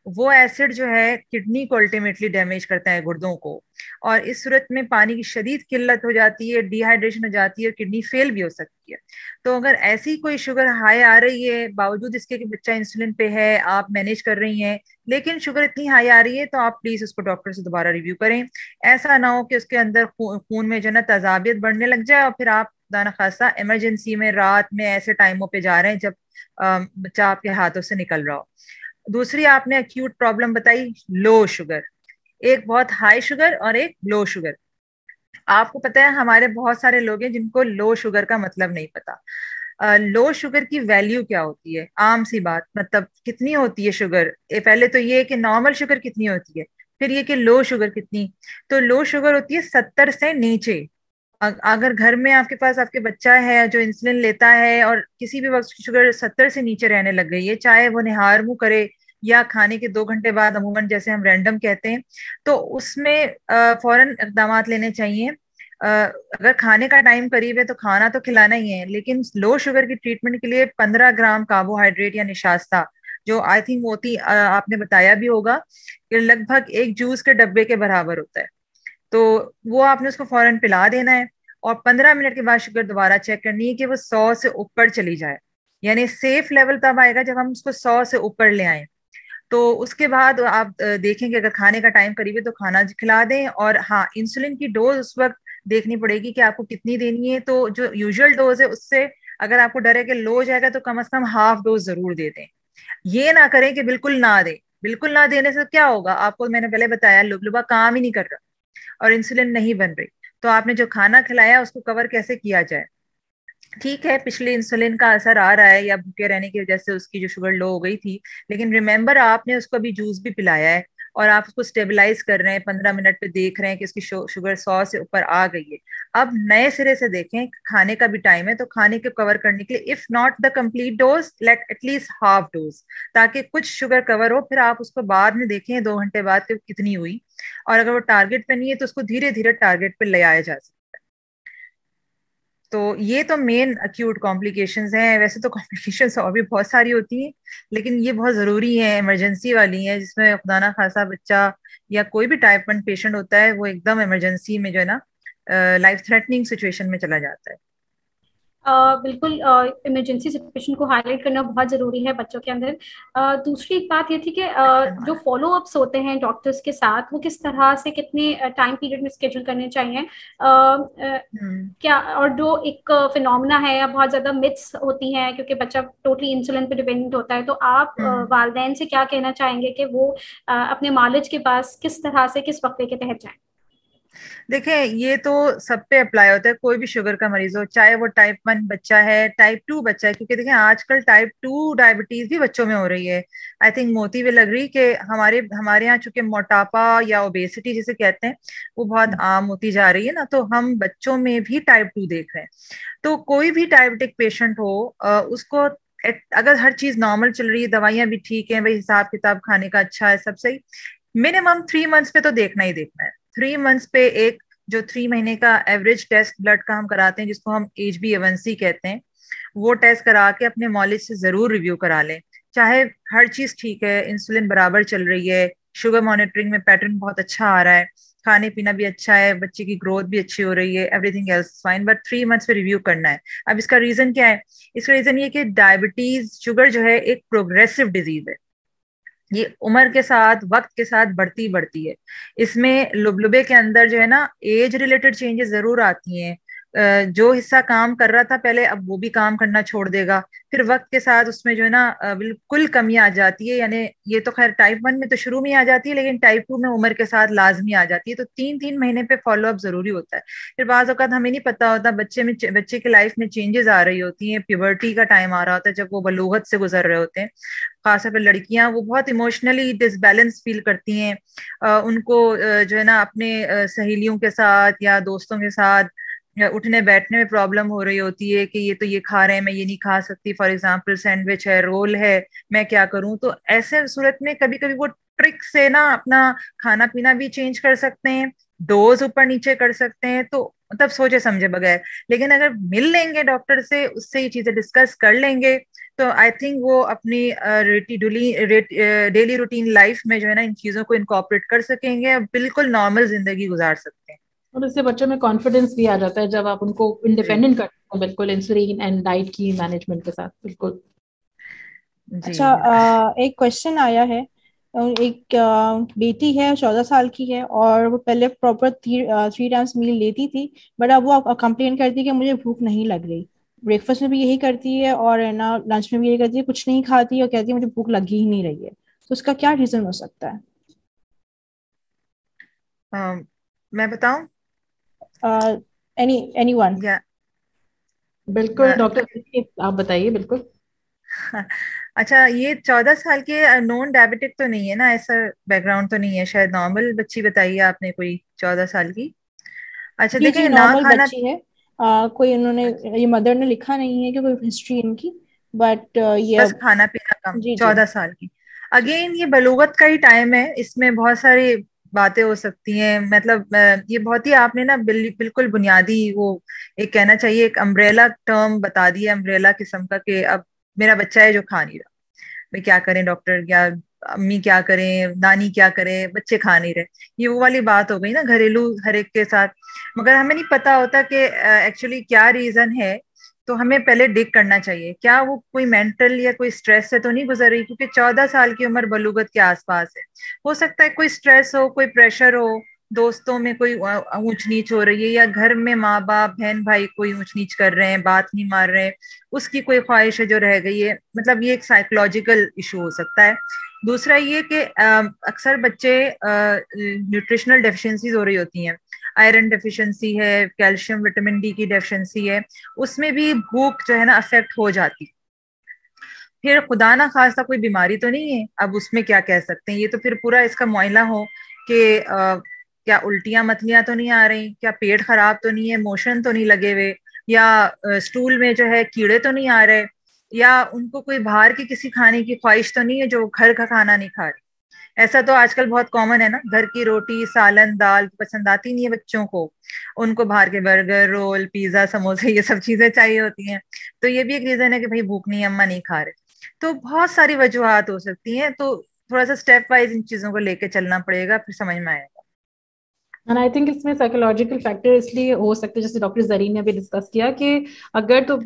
वो एसिड जो है किडनी को अल्टीमेटली डैमेज करता है, गुर्दों को, और इस सूरत में पानी की शदीद किल्लत हो जाती है, डिहाइड्रेशन हो जाती है और किडनी फेल भी हो सकती है। तो अगर ऐसी कोई शुगर हाई आ रही है, बावजूद इसके कि बच्चा इंसुलिन पे है, आप मैनेज कर रही हैं, लेकिन शुगर इतनी हाई आ रही है, तो आप प्लीज उसको डॉक्टर से दोबारा रिव्यू करें। ऐसा ना हो कि उसके अंदर खून में जो है ना तेजाबियत बढ़ने लग जाए और फिर आप दाना खासा इमरजेंसी में रात में ऐसे टाइमों पे जा रहे हैं जब बच्चा आपके हाथों से निकल रहा हो। दूसरी आपने अक्यूट प्रॉब्लम बताई, लो शुगर। एक बहुत हाई शुगर और एक लो शुगर। आपको पता है हमारे बहुत सारे लोग हैं जिनको लो शुगर का मतलब नहीं पता। लो शुगर की वैल्यू क्या होती है, आम सी बात, मतलब कितनी होती है शुगर। पहले तो ये कि नॉर्मल शुगर कितनी होती है, फिर ये कि लो शुगर कितनी। तो लो शुगर होती है 70 से नीचे। अगर घर में आपके पास आपके बच्चा है जो इंसुलिन लेता है और किसी भी वक्त शुगर 70 से नीचे रहने लग गई है, चाहे वो निहार मुंह करे या खाने के 2 घंटे बाद, अमूमन जैसे हम रैंडम कहते हैं, तो उसमें फौरन इकदाम लेने चाहिए। अगर खाने का टाइम करीब है तो खाना तो खिलाना ही है, लेकिन लो शुगर की ट्रीटमेंट के लिए 15 ग्राम कार्बोहाइड्रेट या निशास्ता, जो आई थिंक मोती आपने बताया भी होगा कि लगभग एक जूस के डब्बे के बराबर होता है, तो वो आपने उसको फौरन पिला देना है। और 15 मिनट के बाद शुगर दोबारा चेक करनी है कि वो 100 से ऊपर चली जाए। यानी सेफ लेवल तब आएगा जब हम उसको 100 से ऊपर ले आए। तो उसके बाद आप देखेंगे अगर खाने का टाइम करीब है तो खाना खिला दें। और हाँ, इंसुलिन की डोज उस वक्त देखनी पड़ेगी कि आपको कितनी देनी है। तो जो यूजुअल डोज है उससे अगर आपको डर है कि लो हो जाएगा तो कम से कम हाफ डोज जरूर दे दें। ये ना करें कि बिल्कुल ना दें। बिल्कुल ना देने से क्या होगा, आपको मैंने पहले बताया, लुबलुबा काम ही नहीं कर रहा और इंसुलिन नहीं बन रही। तो आपने जो खाना खिलाया उसको कवर कैसे किया जाए। ठीक है, पिछले इंसुलिन का असर आ रहा है या भूखे रहने की वजह से उसकी जो शुगर लो हो गई थी, लेकिन रिमेंबर आपने उसको अभी जूस भी पिलाया है और आप उसको स्टेबलाइज कर रहे हैं, 15 मिनट पे देख रहे हैं कि उसकी शुगर 100 से ऊपर आ गई है। अब नए सिरे से देखें, खाने का भी टाइम है तो खाने को कवर करने के लिए if not the complete dose, let at least half dose, ताकि कुछ शुगर कवर हो। फिर आप उसको बाद में देखें 2 घंटे बाद कि कितनी हुई, और अगर वो टारगेट पे नहीं है तो उसको धीरे धीरे टारगेट पे ले आया जा सकता है। तो ये तो मेन अक्यूट कॉम्प्लिकेशंस हैं। वैसे तो कॉम्प्लिकेशंस और भी बहुत सारी होती हैं, लेकिन ये बहुत जरूरी है, इमरजेंसी वाली हैं, जिसमें खुदा ना खासा बच्चा या कोई भी टाइप 1 पेशेंट होता है वो एकदम इमरजेंसी में जो है ना लाइफ थ्रेटनिंग सिचुएशन में चला जाता है। बिल्कुल इमरजेंसी सिचुएशन को हाईलाइट करना बहुत ज़रूरी है बच्चों के अंदर। दूसरी एक बात ये थी कि जो फॉलो अप्स होते हैं डॉक्टर्स के साथ वो किस तरह से कितने टाइम पीरियड में स्केड्यूल करने चाहिए, क्या, और जो एक फिनोमेना है या बहुत ज़्यादा मिथ्स होती हैं क्योंकि बच्चा टोटली इंसुलिन पे डिपेंडेंट होता है, तो आप वालिदैन से क्या कहना चाहेंगे कि वो अपने मालिज के पास किस तरह से किस वक्फे के तहत जाएं? देखिए, ये तो सब पे अप्लाई होता है, कोई भी शुगर का मरीज हो, चाहे वो टाइप 1 बच्चा है, टाइप 2 बच्चा है, क्योंकि देखिए आजकल टाइप 2 डायबिटीज भी बच्चों में हो रही है। आई थिंक मोती विल अग्री कि हमारे यहाँ चूंकि मोटापा या ओबेसिटी जिसे कहते हैं वो बहुत आम होती जा रही है ना, तो हम बच्चों में भी टाइप 2 देख रहे हैं। तो कोई भी डायबिटिक पेशेंट हो, उसको अगर हर चीज नॉर्मल चल रही है, दवाइयां भी ठीक है भाई, हिसाब किताब खाने का अच्छा है, सब सही, मिनिमम 3 मंथ्स पे तो देखना ही देखना है। 3 मंथ्स पे एक जो 3 महीने का एवरेज टेस्ट ब्लड का हम कराते हैं, जिसको हम HbA1c कहते हैं, वो टेस्ट करा के अपने मॉलिज से जरूर रिव्यू करा लें। चाहे हर चीज ठीक है, इंसुलिन बराबर चल रही है, शुगर मॉनिटरिंग में पैटर्न बहुत अच्छा आ रहा है, खाने पीना भी अच्छा है, बच्चे की ग्रोथ भी अच्छी हो रही है, everything else fine, but 3 months पे रिव्यू करना है। अब इसका रीजन क्या है? इसका रीजन ये कि डायबिटीज शुगर जो है एक प्रोग्रेसिव डिजीज है। ये उम्र के साथ, वक्त के साथ बढ़ती बढ़ती है। इसमें लुबलुबे के अंदर जो है ना, एज रिलेटेड चेंजेस जरूर आती हैं। जो हिस्सा काम कर रहा था पहले, अब वो भी काम करना छोड़ देगा। फिर वक्त के साथ उसमें जो है ना बिल्कुल कमी आ जाती है। यानी ये तो खैर टाइप 1 में तो शुरू में आ जाती है, लेकिन टाइप 2 में उम्र के साथ लाजमी आ जाती है। तो 3-3 महीने पे फॉलो अप जरूरी होता है। फिर बाज़ औक़ात हमें नहीं पता होता, बच्चे की लाइफ में चेंजेस आ रही होती हैं, प्यूबर्टी का टाइम आ रहा होता है, जब वो बलूगत से गुजर रहे होते हैं। खासतौर पर लड़कियां, वो बहुत इमोशनली डिसबैलेंस फील करती हैं। उनको जो है ना अपने सहेलियों के साथ या दोस्तों के साथ उठने बैठने में प्रॉब्लम हो रही होती है कि ये तो ये खा रहे हैं, मैं ये नहीं खा सकती। फॉर एग्जांपल सैंडविच है, रोल है, मैं क्या करूं? तो ऐसे सूरत में कभी कभी वो ट्रिक से ना अपना खाना पीना भी चेंज कर सकते हैं, डोज ऊपर नीचे कर सकते हैं, तो मतलब सोचे समझे बगैर। लेकिन अगर मिल लेंगे डॉक्टर से, उससे ये चीजें डिस्कस कर लेंगे, तो आई थिंक वो अपनी डेली रूटीन लाइफ में जो है ना इन चीजों को इनकॉर्पोरेट कर सकेंगे और बिल्कुल नॉर्मल जिंदगी गुजार सकते हैं। और इससे बच्चों में कॉन्फिडेंस भी आ जाता है जब आप उनको इंडिपेंडेंट करते हैं, बिल्कुल इंसुलिन एंड डाइट की मैनेजमेंट के साथ। बिल्कुल जी। अच्छा, एक क्वेश्चन आया है। एक बेटी है, 14 साल की है, और वो पहले प्रॉपर 3 टाइम्स मील लेती थी, बट अब वो कंप्लेन करती है कि मुझे भूख नहीं लग रही। ब्रेकफास्ट में भी यही करती है और है ना लंच में भी यही करती है, कुछ नहीं खाती और कहती है मुझे भूख लगी ही नहीं रही है। तो उसका क्या रीजन हो सकता है? मैं बताऊं? एनीवन? या बिल्कुल डॉक्टर, आप बताइए। बिल्कुल। अच्छा, ये 14 साल के नॉन डायबिटिक तो नहीं है ना? ऐसा बैकग्राउंड तो नहीं है शायद? नॉर्मल बच्ची बताइए आपने, कोई 14 साल की। अच्छा, जी जी, देखें ना नॉर्मल खाना। बच्ची है। कोई उन्होंने, ये मदर ने लिखा नहीं है कि कोई हिस्ट्री इनकी, बट ये बस खाना पीना कम, जी जी। 14 साल की। अगेन ये बलूगत का ही टाइम है, इसमें बहुत सारी बातें हो सकती हैं। मतलब ये बहुत ही आपने ना बिल्कुल बुनियादी वो एक कहना चाहिए, एक अम्ब्रेला टर्म बता दिया, अम्ब्रेला किस्म का, कि अब मेरा बच्चा है जो खा नहीं रहा, मैं क्या करें डॉक्टर, या अम्मी क्या करें, नानी क्या करें, बच्चे खा नहीं रहे। ये वो वाली बात हो गई ना, घरेलू हर एक के साथ। मगर हमें नहीं पता होता कि एक्चुअली क्या रीजन है। तो हमें पहले डिग करना चाहिए, क्या वो कोई मेंटल या कोई स्ट्रेस से तो नहीं गुजर रही, क्योंकि 14 साल की उम्र बलूगत के आसपास है। हो सकता है कोई स्ट्रेस हो, कोई प्रेशर हो, दोस्तों में कोई ऊंच नीच हो रही है, या घर में माँ बाप बहन भाई कोई ऊंच नीच कर रहे हैं, बात नहीं मार रहे हैं, उसकी कोई ख्वाहिश है जो रह गई है। मतलब ये एक साइकोलॉजिकल इशू हो सकता है। दूसरा ये कि अक्सर बच्चे न्यूट्रिशनल डेफिशिएंसीज हो रही होती हैं, आयरन डेफिशिएंसी है, कैल्शियम विटामिन डी की डेफिशिएंसी है, उसमें भी भूख जो है ना अफेक्ट हो जाती। फिर खुदा ना खास्ता कोई बीमारी तो नहीं है, अब उसमें क्या कह सकते हैं, ये तो फिर पूरा इसका मुआयना हो कि क्या उल्टियां मतलियां तो नहीं आ रही, क्या पेट खराब तो नहीं है, मोशन तो नहीं लगे हुए, या स्टूल में जो है कीड़े तो नहीं आ रहे, या उनको कोई बाहर की किसी खाने की ख्वाहिश तो नहीं है जो घर का खाना नहीं खा रही। ऐसा तो आजकल बहुत कॉमन है ना, घर की रोटी सालन दाल पसंद आती नहीं है बच्चों को, उनको बाहर के बर्गर रोल पिज्जा समोसे ये सब चीजें चाहिए होती हैं। तो ये भी एक रीजन है कि भाई भूख नहीं, अम्मा नहीं खा रहे। तो बहुत सारी वजूहात हो सकती हैं। तो थोड़ा सा स्टेप वाइज इन चीजों को लेके चलना पड़ेगा, फिर समझ में आएगा। एंड आई थिंक इसमें साइकोलॉजिकल फैक्टर इसलिए हो सकते हैं, जैसे डॉक्टर जरीन ने भी डिस्कस किया कि अगर तो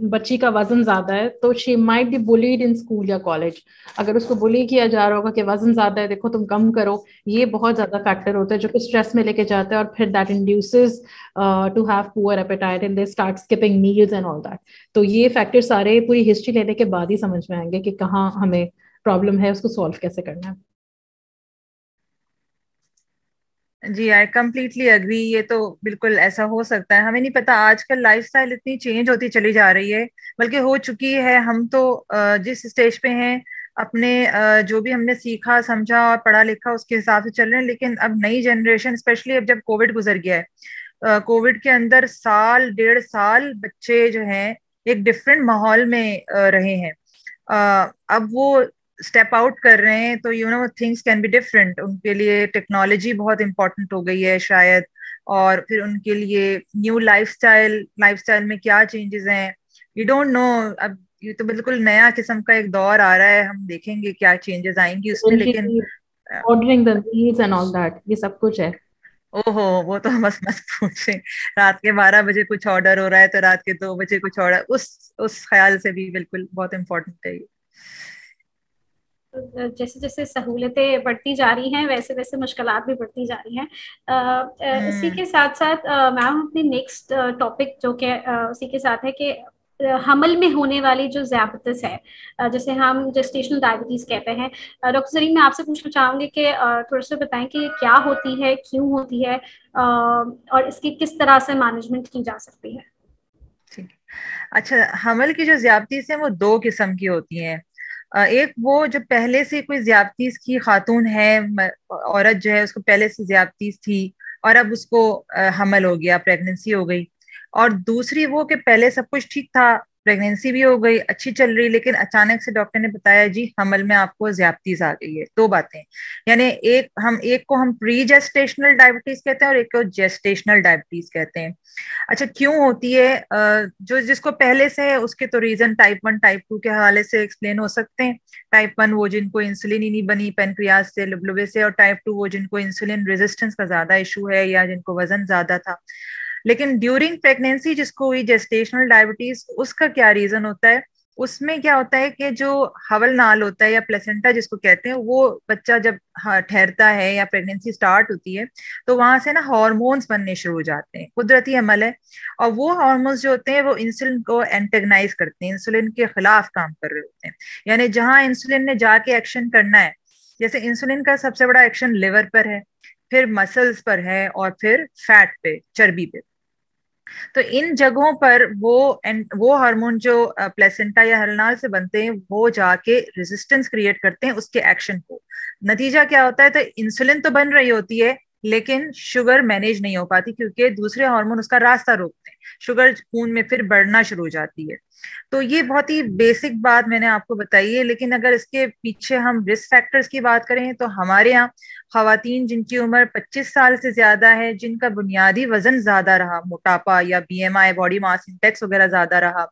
बच्ची का वजन ज्यादा है तो she might be bullied in school या कॉलेज। अगर उसको बुली किया जा रहा होगा कि वजन ज्यादा है, देखो तुम कम करो, ये बहुत ज्यादा फैक्टर होता है जो कि स्ट्रेस में लेके जाता है, और फिर that induces to have poor appetite and they start skipping meals and all that. तो ये फैक्टर सारे पूरी हिस्ट्री लेने के बाद ही समझ में आएंगे कि कहाँ हमें प्रॉब्लम है, उसको सॉल्व कैसे करना है। जी आई कम्प्लीटली अग्री। ये तो बिल्कुल ऐसा हो सकता है, हमें नहीं पता, आजकल लाइफस्टाइल इतनी चेंज होती चली जा रही है, बल्कि हो चुकी है। हम तो जिस स्टेज पे हैं अपने जो भी हमने सीखा समझा और पढ़ा लिखा उसके हिसाब से चल रहे हैं, लेकिन अब नई जनरेशन, स्पेशली अब जब कोविड गुजर गया है, कोविड के अंदर साल 1.5 साल बच्चे जो हैं एक डिफरेंट माहौल में रहे हैं। अब वो स्टेप आउट कर रहे हैं तो थिंग्स कैन बी डिफरेंट। उनके लिए टेक्नोलॉजी बहुत इंपॉर्टेंट हो गई है शायद, और फिर उनके लिए न्यू लाइफस्टाइल में क्या चेंजेस हैं वी डोंट नो। अब ये तो बिल्कुल नया किस्म का एक दौर आ रहा है, हम देखेंगे क्या चेंजेस आएंगी उसमें। लेकिन ordering the meals and all that, ये सब कुछ है। ओहो, वो तो बस मत पूछे। रात के 12 बजे कुछ ऑर्डर हो रहा है तो रात के 2 बजे कुछ ऑर्डर, उस ख्याल से भी बिल्कुल बहुत इंपॉर्टेंट है ये। जैसे जैसे सहूलतें बढ़ती जा रही हैं वैसे वैसे मुश्किलात भी बढ़ती जा रही हैं। इसी के साथ साथ मैम अपने नेक्स्ट टॉपिक जो कि उसी के साथ है कि हमल में होने वाली जो ज़्यादतीस है, जैसे हम जेस्टेशनल डायबिटीज कहते हैं। डॉक्टर जरीन, मैं आपसे पूछना चाहूंगी कि थोड़ा सा बताएं कि क्या होती है, क्यों होती है, और इसकी किस तरह से मैनेजमेंट की जा सकती है। ठीक है। अच्छा, हमल की जो ज्यादतीस है वो 2 किस्म की होती हैं। एक वो जो पहले से कोई ज्यादतीस की खातून है, औरत जो है उसको पहले से ज्यादतीस थी और अब उसको हमल हो गया, प्रेगनेंसी हो गई। और दूसरी वो कि पहले सब कुछ ठीक था, प्रेगनेंसी भी हो गई, अच्छी चल रही, लेकिन अचानक से डॉक्टर ने बताया जी हमल में आपको ज्यादतीस आ गई है। 2 बातें, यानी एक को हम प्री जेस्टेशनल डायबिटीज कहते हैं और एक को जेस्टेशनल डायबिटीज कहते हैं। अच्छा, क्यों होती है? जो जिसको पहले से है उसके तो रीजन टाइप 1 टाइप 2 के हवाले से एक्सप्लेन हो सकते हैं। टाइप 1 वो जिनको इंसुलिन ही नहीं बनी पेनक्रियास से, लुबलुबे से, और टाइप 2 वो जिनको इंसुलिन रेजिस्टेंस का ज्यादा इशू है या जिनको वजन ज्यादा था। लेकिन ड्यूरिंग प्रेगनेंसी जिसको हुई जेस्टेशनल डायबिटीज, उसका क्या रीजन होता है? उसमें क्या होता है कि जो हवल नाल होता है या प्लेसेंटा जिसको कहते हैं, वो बच्चा जब ठहरता है या प्रेगनेंसी स्टार्ट होती है तो वहां से ना हार्मोन्स बनने शुरू हो जाते हैं, कुदरती अमल है। और वो हार्मोन्स जो होते हैं वो इंसुलिन को एंटेगनाइज करते हैं, इंसुलिन के खिलाफ काम कर रहे होते हैं। यानी जहां इंसुलिन ने जाके एक्शन करना है, जैसे इंसुलिन का सबसे बड़ा एक्शन लिवर पर है, फिर मसल्स पर है, और फिर फैट पे, चर्बी पे। तो इन जगहों पर वो हार्मोन जो प्लेसेंटा या हलनाल से बनते हैं वो जाके रेजिस्टेंस क्रिएट करते हैं उसके एक्शन को। नतीजा क्या होता है? तो इंसुलिन तो बन रही होती है लेकिन शुगर मैनेज नहीं हो पाती, क्योंकि दूसरे हार्मोन उसका रास्ता रोकते हैं, शुगर खून में फिर बढ़ना शुरू हो जाती है। तो ये बहुत ही बेसिक बात मैंने आपको बताई है। लेकिन अगर इसके पीछे हम रिस्क फैक्टर्स की बात करें तो हमारे यहाँ खवातीन जिनकी उम्र 25 साल से ज्यादा है, जिनका बुनियादी वजन ज्यादा रहा, मोटापा या बीएमआई बॉडी मास इंडेक्स वगैरह ज्यादा रहा,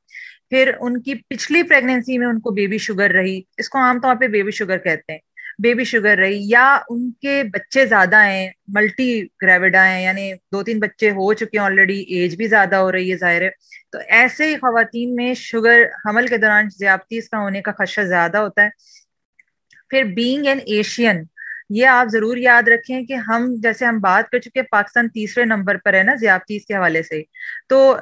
फिर उनकी पिछली प्रेगनेंसी में उनको बेबी शुगर रही, इसको आमतौर पे बेबी शुगर कहते हैं, बेबी शुगर रही, या उनके बच्चे ज्यादा हैं, मल्टी ग्रेविडा हैं, यानी 2-3 बच्चे हो चुके हैं ऑलरेडी, एज भी ज्यादा हो रही है जाहिर है, तो ऐसे ही खवातीन में शुगर हमल के दौरान ज्यादतीस का होने का खदशा ज्यादा होता है। फिर बीइंग एन एशियन, ये आप जरूर याद रखें कि हम जैसे हम बात कर चुके हैं पाकिस्तान तीसरे नंबर पर है ना ज्यादतीस के हवाले से, तो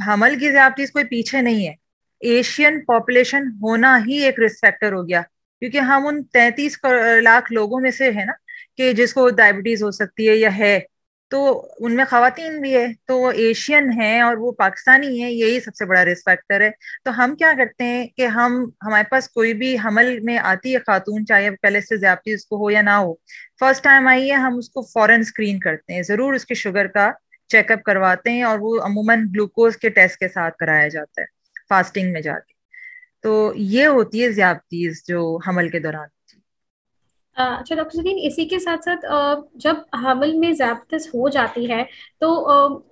हमल की ज्यादतीस कोई पीछे नहीं है। एशियन पॉपुलेशन होना ही एक रिस्क फैक्टर हो गया, क्योंकि हम उन 33 लाख लोगों में से है ना कि जिसको डायबिटीज हो सकती है या है, तो उनमें खवातीन भी है, तो वो एशियन है और वो पाकिस्तानी है, यही सबसे बड़ा रिस्क फैक्टर है। तो हम क्या करते हैं कि हमारे पास कोई भी हमल में आती है खातून, चाहे पहले से ज्यादती उसको हो या ना हो, फर्स्ट टाइम आई है, हम उसको फौरन स्क्रीन करते हैं, जरूर उसके शुगर का चेकअप करवाते हैं, और वो अमूमन ग्लूकोज के टेस्ट के साथ कराया जाता है फास्टिंग में जाके। तो ये होती है ज्यादतीस जो हमल के दौरान। अच्छा डॉक्टर जरीन, इसी के साथ साथ जब हमल में ज़्यादतीस हो जाती है तो